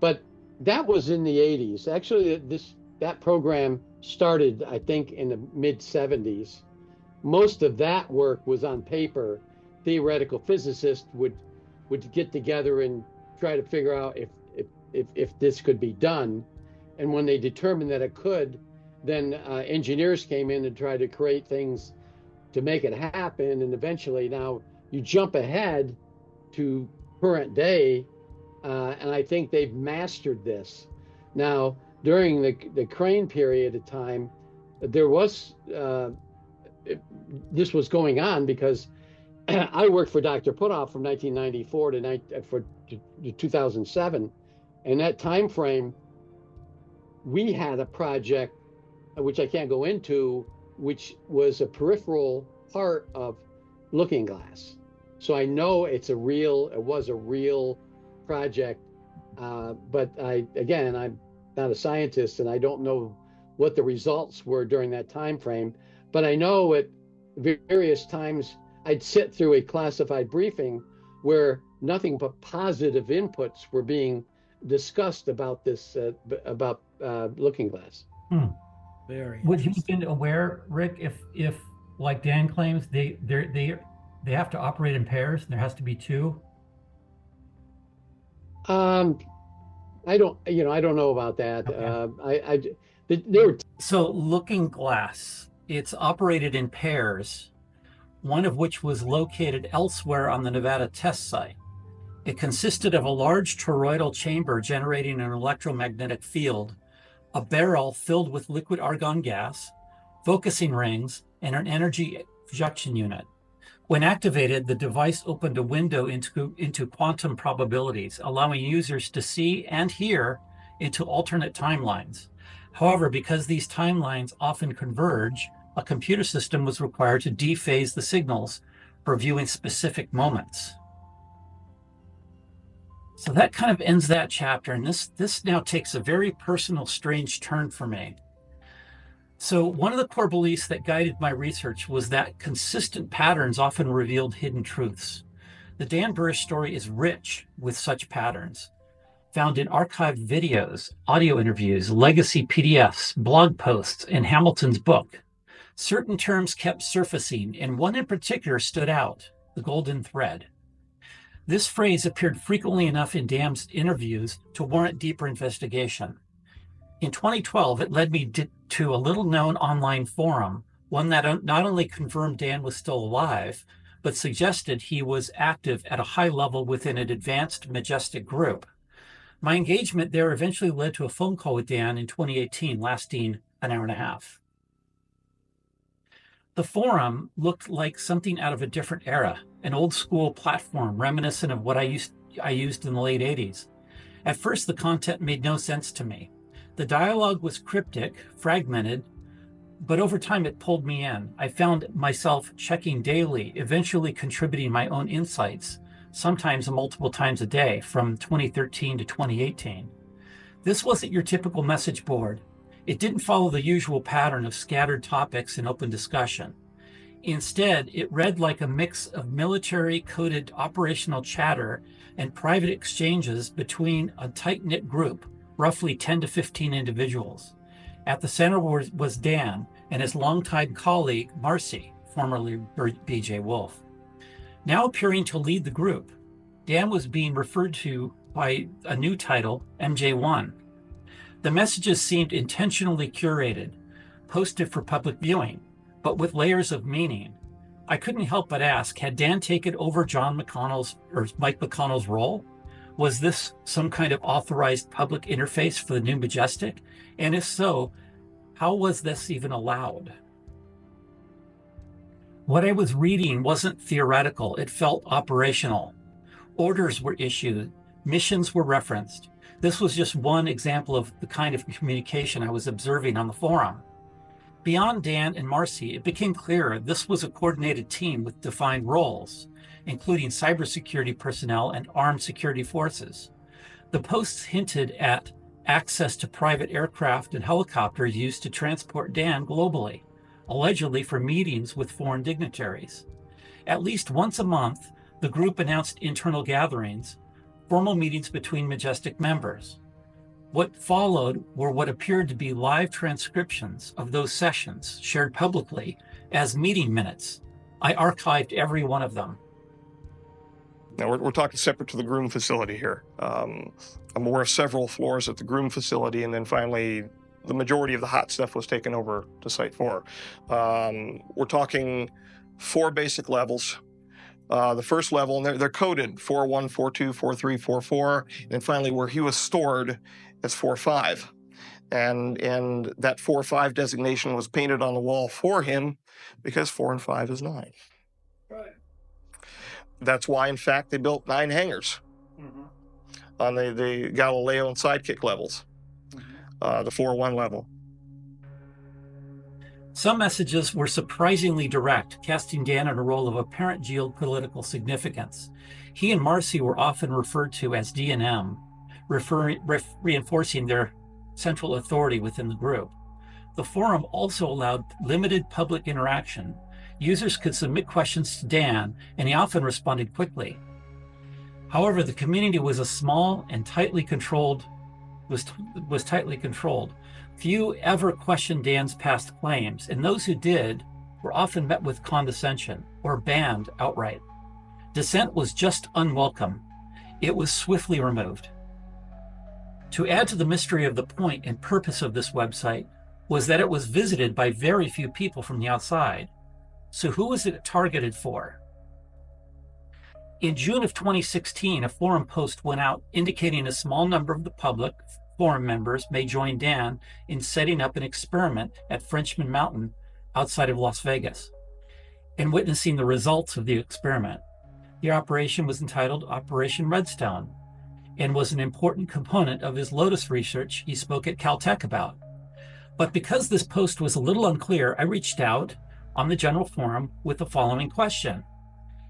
But that was in the 80s. Actually, that program started, I think, in the mid 70s. Most of that work was on paper. Theoretical physicists would get together and try to figure out if this could be done. And when they determined that it could, then engineers came in and tried to create things to make it happen. And eventually, now you jump ahead to current day, and I think they've mastered this. Now, during the Crane period of time, there was this was going on because I worked for Dr. Puthoff from 1994 to 2007, and that time frame, we had a project which I can't go into, which was a peripheral part of Looking Glass. So I know it was a real project, but I'm not a scientist and I don't know what the results were during that time frame. But I know at various times I'd sit through a classified briefing where nothing but positive inputs were being discussed about this, about Looking Glass. Very. Would you have been aware, Rick, if like Dan claims, they have to operate in pairs and there has to be two? I don't know about that. Okay. They were. So Looking Glass, it's operated in pairs, one of which was located elsewhere on the Nevada test site. It consisted of a large toroidal chamber generating an electromagnetic field, a barrel filled with liquid argon gas, focusing rings, and an energy projection unit. When activated, the device opened a window into quantum probabilities, allowing users to see and hear into alternate timelines. However, because these timelines often converge, a computer system was required to dephase the signals for viewing specific moments. So that kind of ends that chapter, and this now takes a very personal, strange turn for me. So one of the core beliefs that guided my research was that consistent patterns often revealed hidden truths. The Dan Burisch story is rich with such patterns, found in archived videos, audio interviews, legacy PDFs, blog posts, and Hamilton's book. Certain terms kept surfacing, and one in particular stood out, the golden thread. This phrase appeared frequently enough in Dan's interviews to warrant deeper investigation. In 2012, it led me to a little-known online forum, one that not only confirmed Dan was still alive, but suggested he was active at a high level within an advanced, majestic group. My engagement there eventually led to a phone call with Dan in 2018, lasting an hour and a half. The forum looked like something out of a different era, an old-school platform reminiscent of what I used in the late 80s. At first, the content made no sense to me. The dialogue was cryptic, fragmented, but over time it pulled me in. I found myself checking daily, eventually contributing my own insights, sometimes multiple times a day, from 2013 to 2018. This wasn't your typical message board. It didn't follow the usual pattern of scattered topics and open discussion. Instead, it read like a mix of military-coded operational chatter and private exchanges between a tight-knit group, roughly 10 to 15 individuals. At the center was Dan and his longtime colleague, Marcy, formerly B.J. Wolf. Now appearing to lead the group, Dan was being referred to by a new title, MJ1. The messages seemed intentionally curated, posted for public viewing, but with layers of meaning. I couldn't help but ask, had Dan taken over Mike McConnell's role? Was this some kind of authorized public interface for the new Majestic? And if so, how was this even allowed? What I was reading wasn't theoretical, it felt operational. Orders were issued, missions were referenced. This was just one example of the kind of communication I was observing on the forum. Beyond Dan and Marcy, it became clearer this was a coordinated team with defined roles, including cybersecurity personnel and armed security forces. The posts hinted at access to private aircraft and helicopters used to transport Dan globally, allegedly for meetings with foreign dignitaries. At least once a month, the group announced internal gatherings, formal meetings between Majestic members. What followed were what appeared to be live transcriptions of those sessions shared publicly as meeting minutes. I archived every one of them. Now, we're talking separate to the groom facility here. I'm aware of several floors at the groom facility, and then finally, the majority of the hot stuff was taken over to Site 4. We're talking 4 basic levels. The first level, and they're coded 4.1, 4.2, 4.3, 4.4, and finally where he was stored as 4.5. And that 4.5 designation was painted on the wall for him because 4 and 5 is 9. Right. That's why, in fact, they built 9 hangars on the Galileo and Sidekick levels, the 4.1 level. Some messages were surprisingly direct, casting Dan in a role of apparent geopolitical significance. He and Marcy were often referred to as D&M, reinforcing their central authority within the group. The forum also allowed limited public interaction. Users could submit questions to Dan, and he often responded quickly. However, the community was a small and tightly controlled. Few ever questioned Dan's past claims, and those who did were often met with condescension or banned outright. Dissent was just unwelcome. It was swiftly removed. To add to the mystery of the point and purpose of this website was that it was visited by very few people from the outside. So who was it targeted for? In June of 2016, a forum post went out indicating a small number of the public forum members may join Dan in setting up an experiment at Frenchman Mountain outside of Las Vegas and witnessing the results of the experiment. The operation was entitled Operation Redstone and was an important component of his Lotus research he spoke at Caltech about. But because this post was a little unclear, I reached out on the general forum with the following question.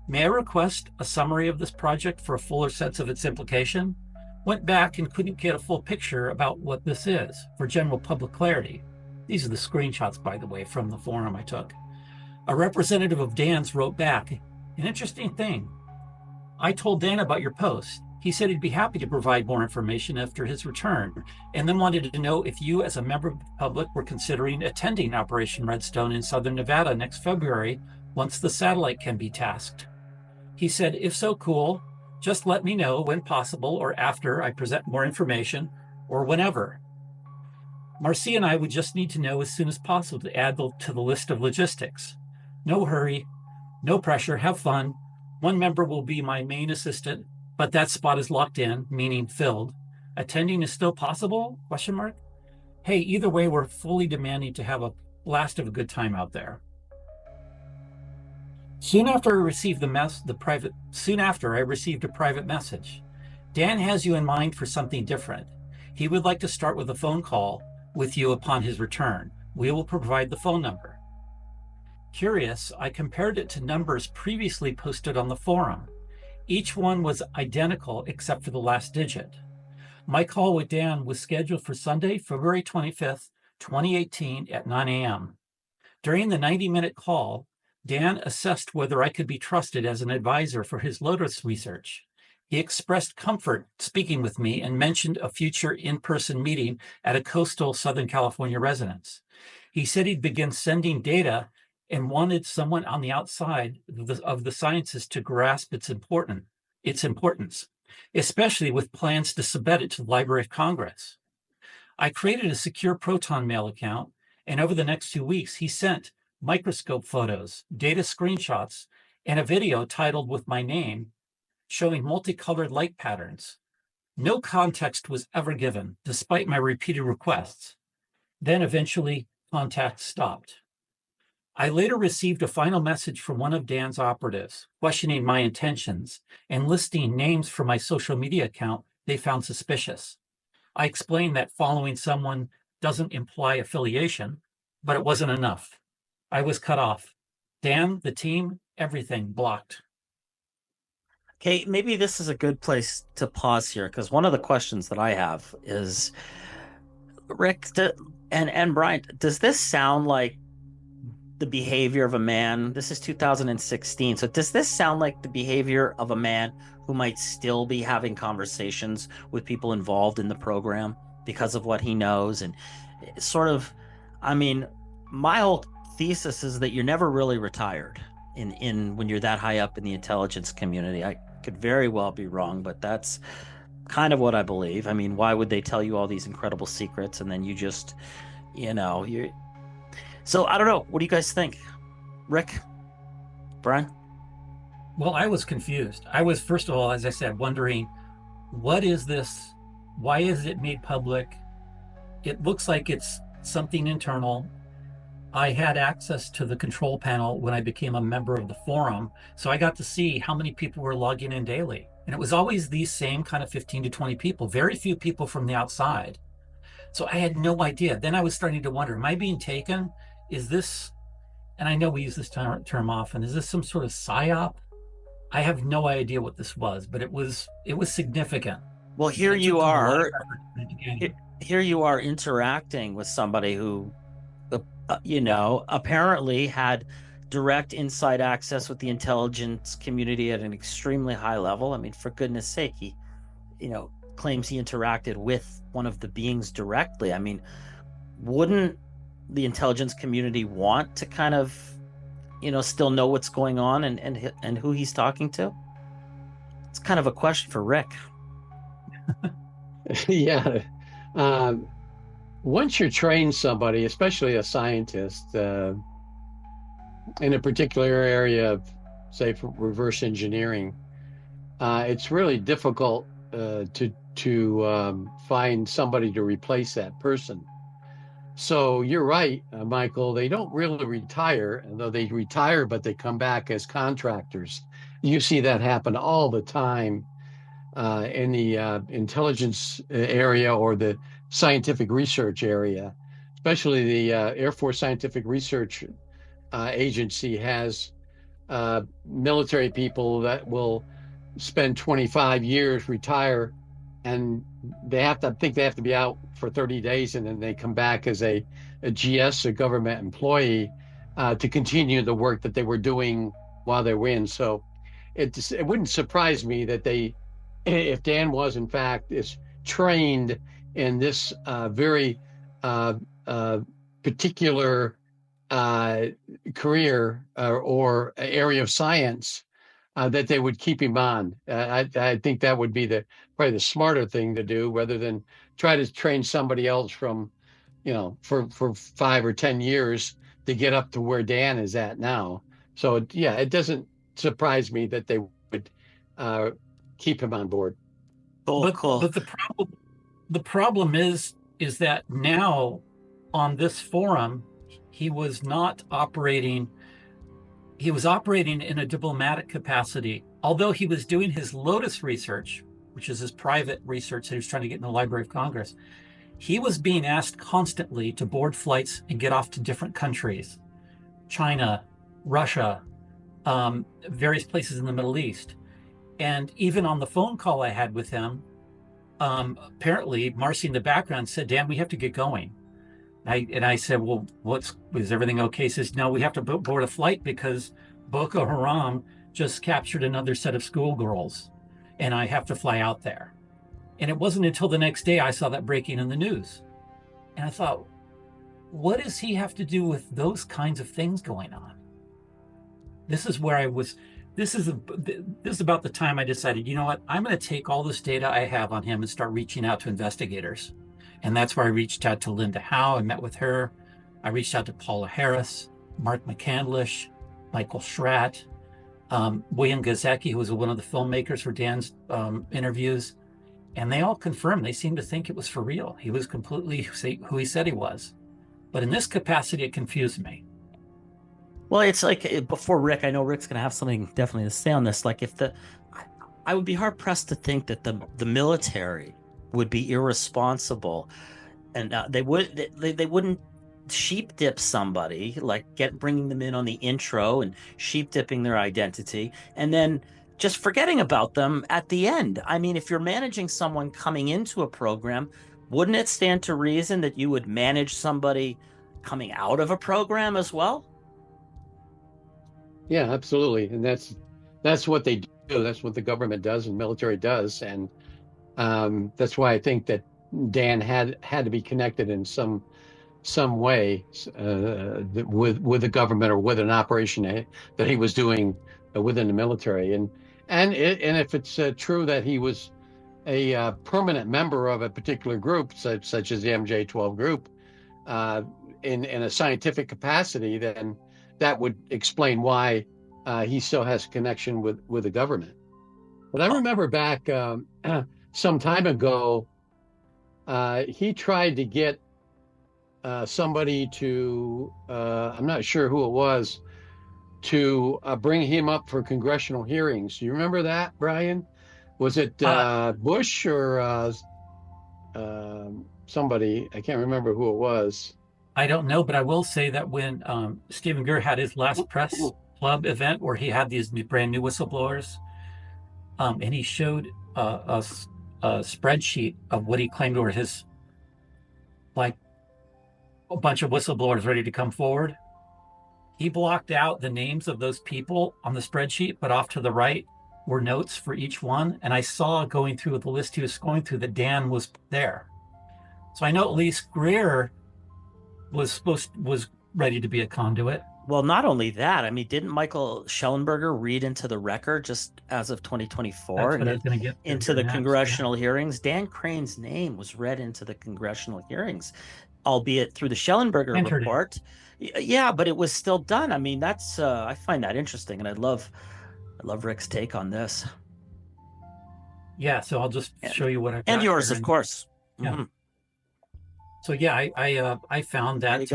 May I request a summary of this project for a fuller sense of its implication? Went back and couldn't get a full picture about what this is for general public clarity. These are the screenshots, by the way, from the forum I took. A representative of Dan's wrote back, an interesting thing. I told Dan about your post. He said he'd be happy to provide more information after his return, and then wanted to know if you as a member of the public were considering attending Operation Redstone in Southern Nevada next February once the satellite can be tasked. He said, if so, cool. Just let me know when possible or after I present more information or whenever. Marcy and I would just need to know as soon as possible to add to the list of logistics. No hurry, no pressure, have fun. One member will be my main assistant, but that spot is locked in, meaning filled. Attending is still possible? ? Hey, either way, we're fully demanding to have a blast of a good time out there. Soon after I received a private message. Dan has you in mind for something different. He would like to start with a phone call with you upon his return. We will provide the phone number. Curious, I compared it to numbers previously posted on the forum. Each one was identical except for the last digit. My call with Dan was scheduled for Sunday, February 25th, 2018 at 9 a.m. During the 90-minute call, Dan assessed whether I could be trusted as an advisor for his Lotus research. He expressed comfort speaking with me and mentioned a future in-person meeting at a coastal Southern California residence. He said he'd begin sending data and wanted someone on the outside of the sciences to grasp its importance, especially with plans to submit it to the Library of Congress. I created a secure Proton Mail account, and over the next 2 weeks, he sent microscope photos, data screenshots, and a video titled with my name showing multicolored light patterns. No context was ever given, despite my repeated requests. Then eventually, contact stopped. I later received a final message from one of Dan's operatives, questioning my intentions and listing names from my social media account they found suspicious. I explained that following someone doesn't imply affiliation, but it wasn't enough. I was cut off. Dan, the team, everything blocked. Okay, maybe this is a good place to pause here, because one of the questions that I have is, Rick and Brian, does this sound like the behavior of a man? This is 2016. So does this sound like the behavior of a man who might still be having conversations with people involved in the program because of what he knows? And sort of, I mean, my whole thesis is that you're never really retired in when you're that high up in the intelligence community. I could very well be wrong, but that's kind of what I believe. I mean, why would they tell you all these incredible secrets and then you just, you're... So I don't know. What do you guys think? Rick? Brian? Well, I was confused. I was, first of all, as I said, wondering, what is this? Why is it made public? It looks like it's something internal. I had access to the control panel when I became a member of the forum, so I got to see how many people were logging in daily. And it was always these same kind of 15 to 20 people, very few people from the outside. So I had no idea. Then I was starting to wonder, am I being taken? Is this, and I know we use this term often, is this some sort of psyop? I have no idea what this was, but it was significant. Well, here you are interacting with somebody who, apparently had direct inside access with the intelligence community at an extremely high level. I mean, for goodness sake, he, claims he interacted with one of the beings directly. I mean, wouldn't the intelligence community want to kind of, still know what's going on and who he's talking to? It's kind of a question for Rick. Yeah. Once you train somebody, especially a scientist, in a particular area of, say, for reverse engineering, it's really difficult to find somebody to replace that person. So you're right, Michael. They don't really retire, though they retire, but they come back as contractors. You see that happen all the time in the intelligence area or the scientific research area, especially the Air Force Scientific Research Agency has military people that will spend 25 years, retire, and they have to be out for 30 days, and then they come back as a GS, a government employee, to continue the work that they were doing while they were in. So it wouldn't surprise me that if Dan was in fact is trained in this very particular career or area of science, that they would keep him on. I think that would be probably the smarter thing to do, rather than try to train somebody else from, for 5 or 10 years to get up to where Dan is at now. So yeah, it doesn't surprise me that they would keep him on board. Cool. But the problem is that now on this forum, he was operating in a diplomatic capacity. Although he was doing his Lotus research, which is his private research that he was trying to get in the Library of Congress, he was being asked constantly to board flights and get off to different countries, China, Russia, various places in the Middle East. And even on the phone call I had with him, apparently Marcy in the background said, "Dan, we have to get going." I said, "Well, is everything okay?" He says, "No, we have to board a flight because Boko Haram just captured another set of schoolgirls, and I have to fly out there." And it wasn't until the next day I saw that breaking in the news. And I thought, what does he have to do with those kinds of things going on? This is where I was. This is about the time I decided, you know what, I'm going to take all this data I have on him and start reaching out to investigators. And that's where I reached out to Linda Howe. I met with her. I reached out to Paula Harris, Mark McCandlish, Michael Schratt, William Gazecki, who was one of the filmmakers for Dan's interviews. And they all confirmed, they seemed to think it was for real. He was completely who he said he was. But in this capacity, it confused me. Well, it's like, before Rick, I know Rick's going to have something definitely to say on this. Like, I would be hard pressed to think that the military would be irresponsible, and they wouldn't sheep dip somebody, like bringing them in on the intro and sheep dipping their identity, and then just forgetting about them at the end. I mean, if you're managing someone coming into a program, wouldn't it stand to reason that you would manage somebody coming out of a program as well? Yeah, absolutely. And that's what they do. That's what the government does and military does. And that's why I think that Dan had to be connected in some way with the government or with an operation that he was doing within the military. And if it's true that he was a permanent member of a particular group, such as the MJ-12 group, in a scientific capacity, then that would explain why he still has a connection with the government. But I remember back some time ago, he tried to get somebody to, I'm not sure who it was, to bring him up for congressional hearings. Do you remember that, Brian? Was it Bush or somebody? I can't remember who it was. I don't know, but I will say that when Stephen Greer had his last press club event where he had these brand new whistleblowers, and he showed a spreadsheet of what he claimed were his, like, a bunch of whistleblowers ready to come forward. He blocked out the names of those people on the spreadsheet, but off to the right were notes for each one. And I saw going through the list he was going through that Dan was there. So I know at least Greer was ready to be a conduit. Well, not only that, I mean, didn't Michael Schellenberger read into the record just as of 2024 That's what I was going to get into the congressional hearings? Dan Crane's name was read into the congressional hearings, albeit through the Schellenberger report. Yeah, but it was still done. I mean, that's I find that interesting, and I love Rick's take on this. Yeah, so I'll just show you what I've got. And yours, of course. Yeah. Mm-hmm. So yeah, I found that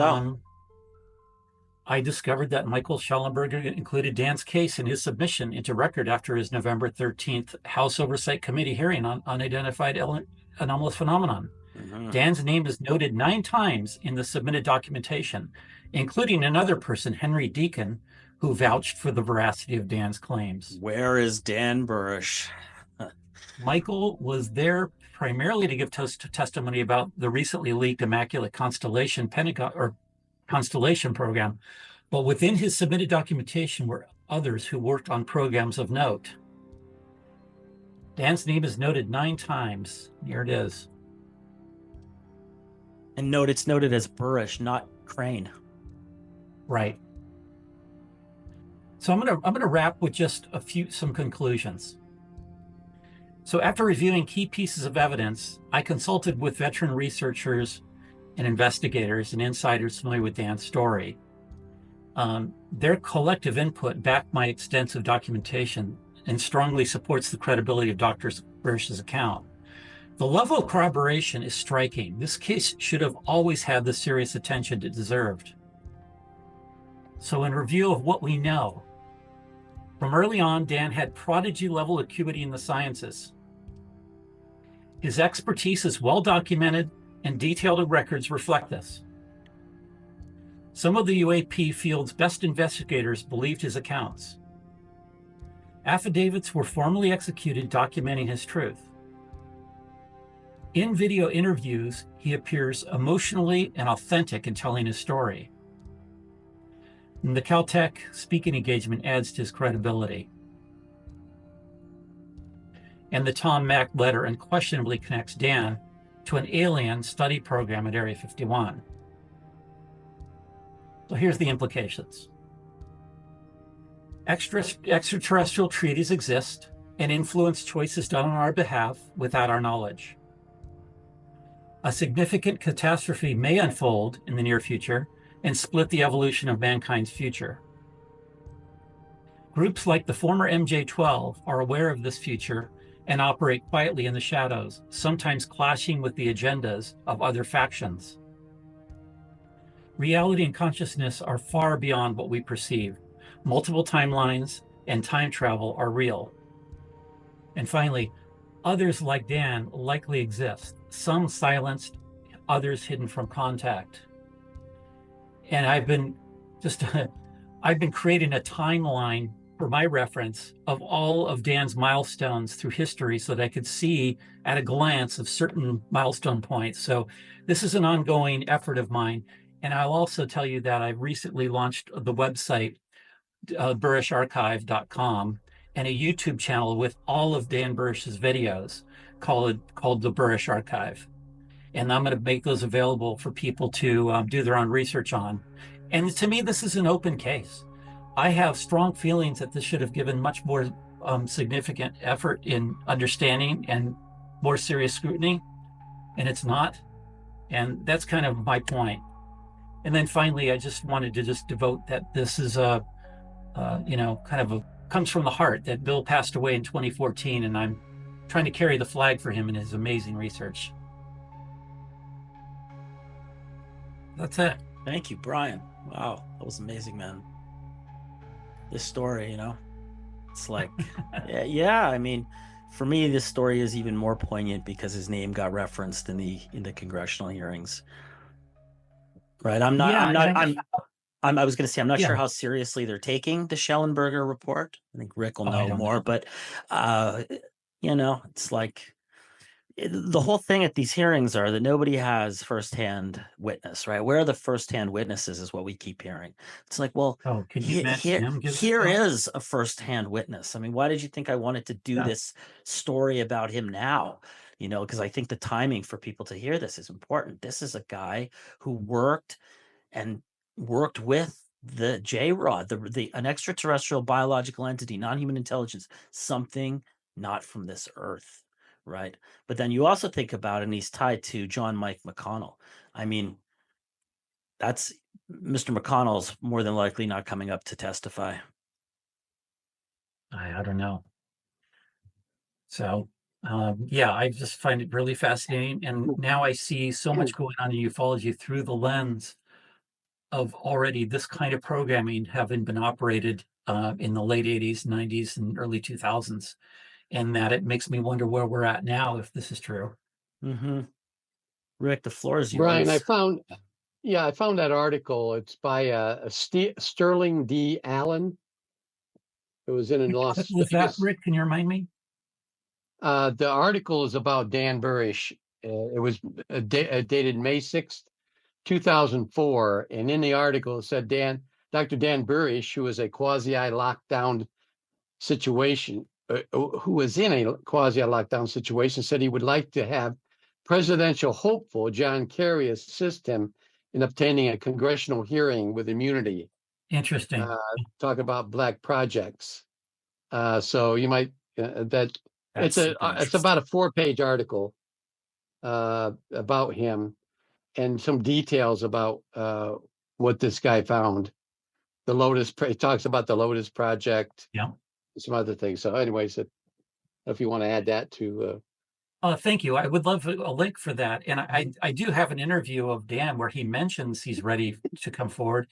I discovered that Michael Schellenberger included Dan's case in his submission into record after his November 13th House Oversight Committee hearing on unidentified anomalous phenomenon. Mm-hmm. Dan's name is noted 9 times in the submitted documentation, including another person, Henry Deacon, who vouched for the veracity of Dan's claims. Where is Dan Burisch? Michael was there primarily to give testimony about the recently leaked Immaculate Constellation Constellation program, but within his submitted documentation were others who worked on programs of note. Dan's name is noted 9 times. Here it is. And it's noted as Burisch, not Crane. Right. So I'm gonna wrap with just some conclusions. So after reviewing key pieces of evidence, I consulted with veteran researchers and investigators and insiders familiar with Dan's story. Their collective input backed my extensive documentation and strongly supports the credibility of Dr. Burisch's account. The level of corroboration is striking. This case should have always had the serious attention it deserved. So in review of what we know, from early on, Dan had prodigy-level acuity in the sciences. His expertise is well documented, and detailed records reflect this. Some of the UAP field's best investigators believed his accounts. Affidavits were formally executed documenting his truth. In video interviews, he appears emotionally and authentic in telling his story. And the Caltech speaking engagement adds to his credibility. And the Tom Mack letter unquestionably connects Dan to an alien study program at Area 51. So here's the implications. Extraterrestrial treaties exist and influence choices done on our behalf without our knowledge. A significant catastrophe may unfold in the near future and split the evolution of mankind's future. Groups like the former MJ-12 are aware of this future and operate quietly in the shadows, sometimes clashing with the agendas of other factions. Reality and consciousness are far beyond what we perceive. Multiple timelines and time travel are real. And finally, others like Dan likely exist, some silenced, others hidden from contact. And I've been creating a timeline for my reference of all of Dan's milestones through history so that I could see at a glance of certain milestone points. So this is an ongoing effort of mine. And I'll also tell you that I've recently launched the website, burisharchive.com, and a YouTube channel with all of Dan Burisch's videos called the Burisch Archive. And I'm going to make those available for people to do their own research on. And to me, this is an open case. I have strong feelings that this should have given much more significant effort in understanding and more serious scrutiny, and it's not. And that's kind of my point. And then finally, I just wanted to just devote that this is comes from the heart, that Bill passed away in 2014, and I'm trying to carry the flag for him in his amazing research. That's it. Thank you, Brian. Wow, that was amazing, man. This story, it's like, yeah. I mean, for me, this story is even more poignant because his name got referenced in the congressional hearings. Right? I was going to say, I'm not sure how seriously they're taking the Schellenberger report. I think Rick will know more, but it's like the whole thing at these hearings are that nobody has firsthand witness, right? Where are the firsthand witnesses is what we keep hearing. It's like, well, here is a firsthand witness. I mean, why did you think I wanted to do this story about him now? Because I think the timing for people to hear this is important. This is a guy who worked with the J-Rod, an extraterrestrial biological entity, non-human intelligence, something not from this earth. Right. But then you also think about it, and he's tied to John Mike McConnell. I mean, that's Mr. McConnell's more than likely not coming up to testify. I don't know. So, I just find it really fascinating. And now I see so much going on in ufology through the lens of already this kind of programming having been operated in the late 80s, 90s, and early 2000s. And that it makes me wonder where we're at now if this is true. Mm-hmm. Rick, the floor is yours. Brian, I found that article. It's by Sterling D. Allen. It was in Las Vegas. Was that, Rick? Can you remind me? The article is about Dan Burisch. It was dated May 6th, 2004. And in the article, it said Dr. Dan Burisch, who was a quasi-lockdown situation, who was in a quasi-lockdown situation, said he would like to have presidential hopeful John Kerry assist him in obtaining a congressional hearing with immunity. Interesting. Talk about black projects. So you might it's about a 4-page article about him and some details about what this guy found. It talks about the Lotus Project. Yeah. Some other things. So anyways, if you want to add that to thank you. I would love a link for that. And I do have an interview of Dan where he mentions he's ready to come forward.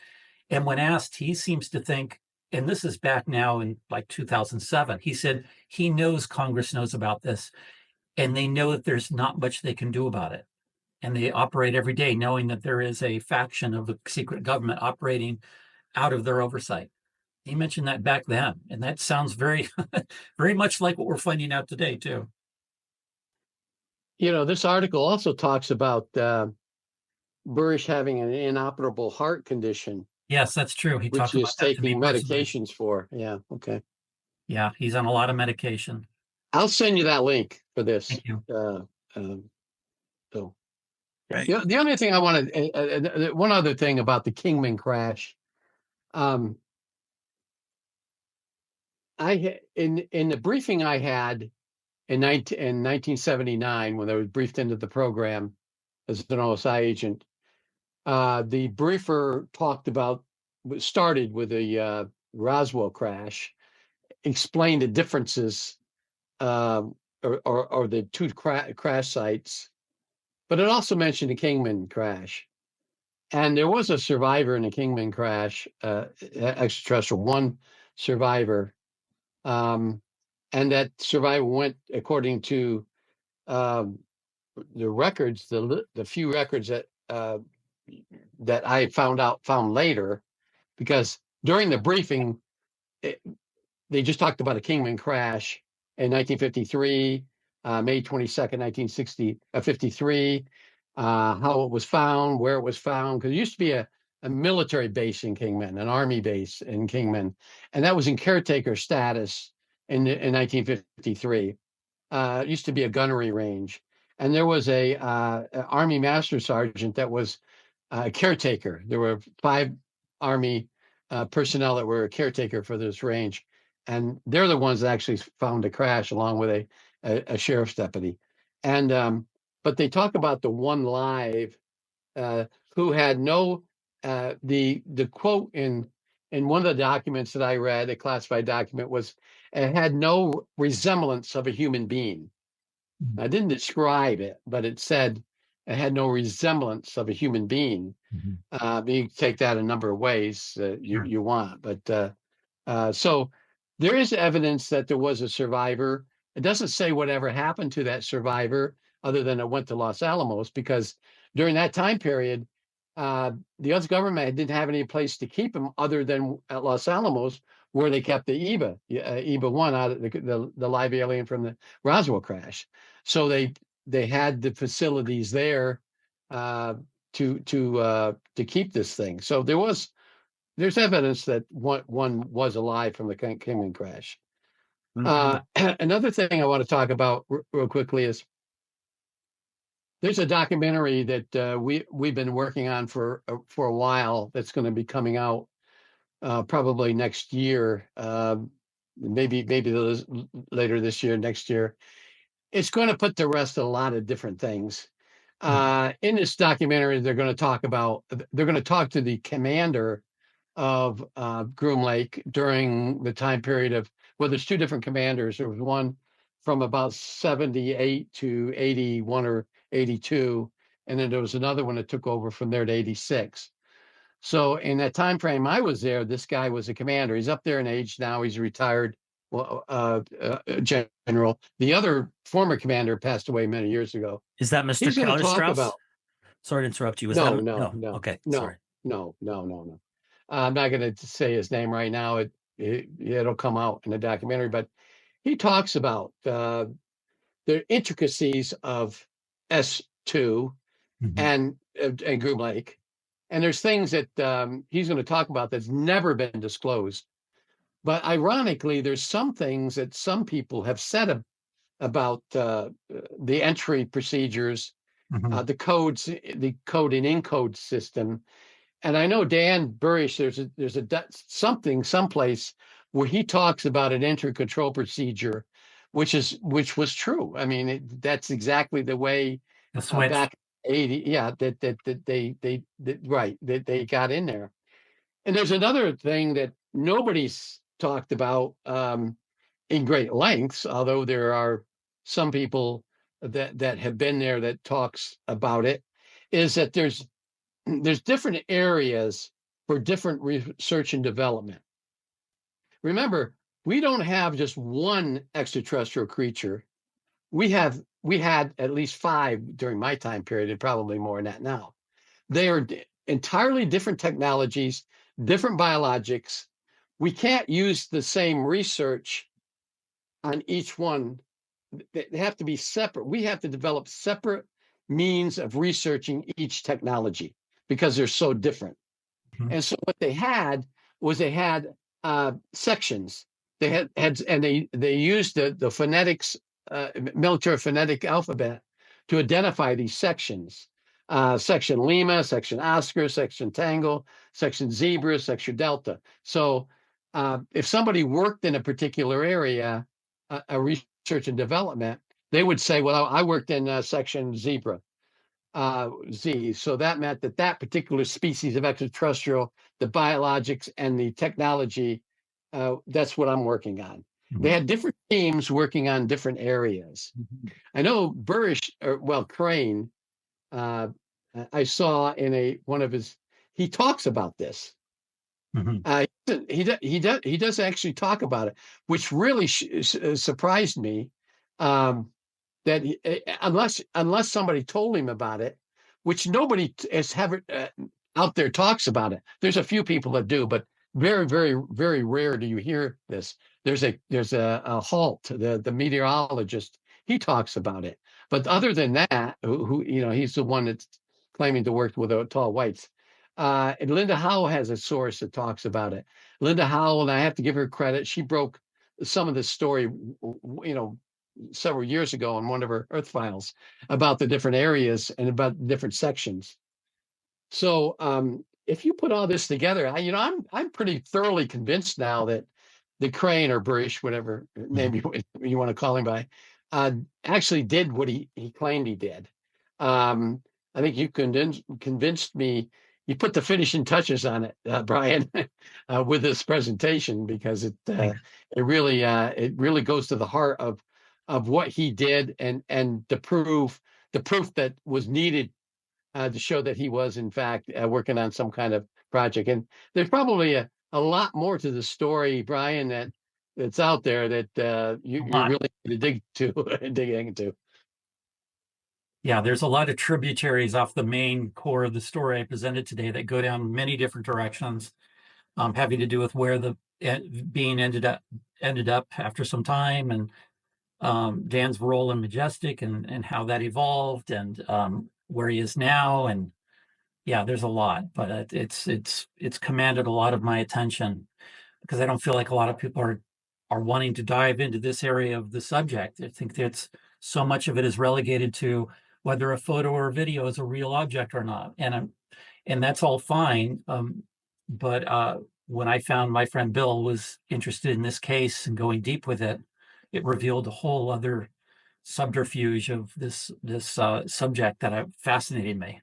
And when asked, he seems to think, and this is back now in like 2007, he said he knows Congress knows about this and they know that there's not much they can do about it. And they operate every day knowing that there is a faction of the secret government operating out of their oversight. He mentioned that back then, and that sounds very, very much like what we're finding out today, too. This article also talks about Burisch having an inoperable heart condition. Yes, that's true. He talked about that, taking medications for. Yeah, okay. Yeah, he's on a lot of medication. I'll send you that link for this. Thank you. Right. The only thing I wanted, one other thing about the Kingman crash. In the briefing I had in 1979, when I was briefed into the program as an OSI agent, the briefer started with the Roswell crash, explained the differences, or the two crash sites, but it also mentioned the Kingman crash. And there was a survivor in the Kingman crash, extraterrestrial, one survivor. And that survivor went, according to the records, the few records that I found later, because during the briefing, they just talked about a Kingman crash in 1953, May 22nd, 1953, how it was found, where it was found, because it used to be a military base in Kingman, an army base in Kingman, and that was in caretaker status in 1953. It used to be a gunnery range, and there was a Army Master Sergeant that was a caretaker. There were 5 Army personnel that were a caretaker for this range, and they're the ones that actually found the crash, along with a sheriff's deputy. And but they talk about the one live who had no the quote in one of the documents that I read, a classified document, was it had no resemblance of a human being. I didn't describe it, but it said it had no resemblance of a human being. You can take that a number of ways you want, but so there is evidence that there was a survivor. It doesn't say whatever happened to that survivor, other than it went to Los Alamos, because during that time period, the U.S. government didn't have any place to keep him other than at Los Alamos, where they kept the EBA-1 out of the live alien from the Roswell crash. So they had the facilities there to keep this thing. So there's evidence that one was alive from the Kingman crash. Another thing I want to talk about real quickly is there's a documentary that we've been working on for a while that's going to be coming out probably next year, maybe later this year, next year. It's going to put to rest a lot of different things. In this documentary, they're going to talk to the commander of Groom Lake during the time period of, well, there's 2 different commanders. There was one from about 78 to 81 or 82, and then there was another one that took over from there to 86. So in that time frame I was there, this guy was a commander. He's up there in age now. He's retired general. The other former commander passed away many years ago. Is that Mr. Keller Strauss? Sorry to interrupt you. No. Okay, no, sorry. No. I'm not going to say his name right now. It'll come out in the documentary, but he talks about the intricacies of S2 and Groom Lake. And there's things that he's going to talk about that's never been disclosed. But ironically, there's some things that some people have said about the entry procedures, the codes, the code and encode system. And I know Dan Burisch, there's someplace where he talks about an entry control procedure, which was true. I mean, that's exactly the way back 80, yeah, that they got in there. And there's another thing that nobody's talked about in great lengths, although there are some people that have been there that talks about it, is that there's different areas for different research and development. Remember, we don't have just one extraterrestrial creature. We had at least 5 during my time period, and probably more than that now. They are entirely different technologies, different biologics. We can't use the same research on each one. They have to be separate. We have to develop separate means of researching each technology because they're so different. And so what they had was sections. They had and they used the phonetics, military phonetic alphabet to identify these sections. section Lima, section Oscar, section Tango, section Zebra, section Delta. So if somebody worked in a particular area, a research and development, they would say, well, I worked in section Zebra, Z. So that meant that that particular species of extraterrestrial, the biologics and the technology, that's what I'm working on. They had different teams working on different areas. I know Burisch, Crane, I saw in one of his, he talks about this. He does actually talk about it, which really surprised me. That unless somebody told him about it, which nobody is out there talks about it. There's a few people that do, but very, very, very rare do you hear this. There's a Halt, the meteorologist. He talks about it, but other than that, who he's the one that's claiming to work with the tall whites. And Linda Howell has a source that talks about it. Linda Howell, and I have to give her credit, she broke some of this story, several years ago in one of her Earth files about the different areas and about the different sections. So if you put all this together, I'm pretty thoroughly convinced now that the Crane or Burisch, whatever name you want to call him by, actually did what he claimed he did. I think you convinced me. You put the finishing touches on it, Brian, with this presentation, because it really goes to the heart of what he did and the proof that was needed to show that he was in fact working on some kind of project. And there's probably a lot more to the story, Brian, that's out there that you're really going to dig into. Yeah, there's a lot of tributaries off the main core of the story I presented today that go down many different directions, having to do with where the being ended up after some time, and Dan's role in Majestic and how that evolved, and where he is now. And yeah, there's a lot, but it's commanded a lot of my attention because I don't feel like a lot of people are wanting to dive into this area of the subject. I think that so much of it is relegated to whether a photo or a video is a real object or not. And that's all fine. But when I found my friend Bill was interested in this case and going deep with it, it revealed a whole other subterfuge of this subject that fascinated me.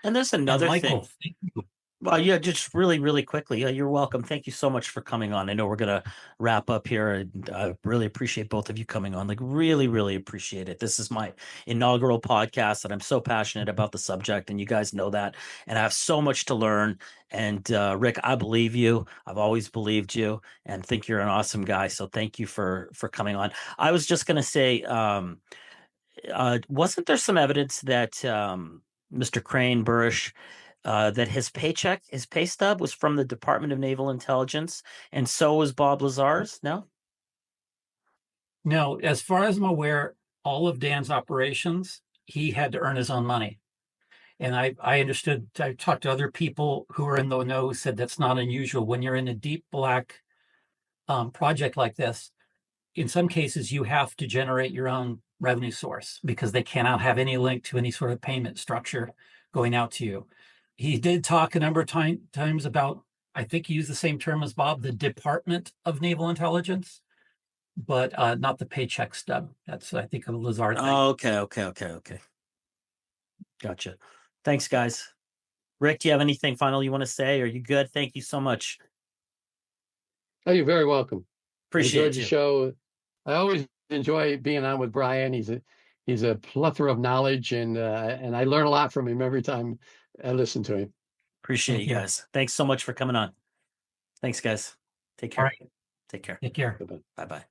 And there's another Michael, thing. thank you. Well, yeah, just really, really quickly. You're welcome. Thank you so much for coming on. I know we're going to wrap up here, and I really appreciate both of you coming on. Like, really, really appreciate it. This is my inaugural podcast, and I'm so passionate about the subject, and you guys know that. And I have so much to learn. And Rick, I believe you. I've always believed you, and think you're an awesome guy. So thank you for coming on. I was just going to say, wasn't there some evidence that Mr. Crane Burisch, that his pay stub was from the Department of Naval Intelligence, and so was Bob Lazar's? No? No, as far as I'm aware, all of Dan's operations, he had to earn his own money. And I understood, I talked to other people who are in the know who said that's not unusual. When you're in a deep black project like this, in some cases, you have to generate your own revenue source because they cannot have any link to any sort of payment structure going out to you. He did talk a number of times about, I think he used the same term as Bob, the Department of Naval Intelligence, but not the paycheck stub. That's, I think, a Lazar thing. Oh, okay. Gotcha. Thanks, guys. Rick, do you have anything final you want to say? Are you good? Thank you so much. Oh, you're very welcome. Appreciate Enjoyed the show. I always enjoy being on with Brian. He's a plethora of knowledge, and I learn a lot from him every time I listen to him. Appreciate you guys. Thanks so much for coming on. Thanks, guys. Take care. All right. Take care. Take care. Bye-bye. Bye-bye.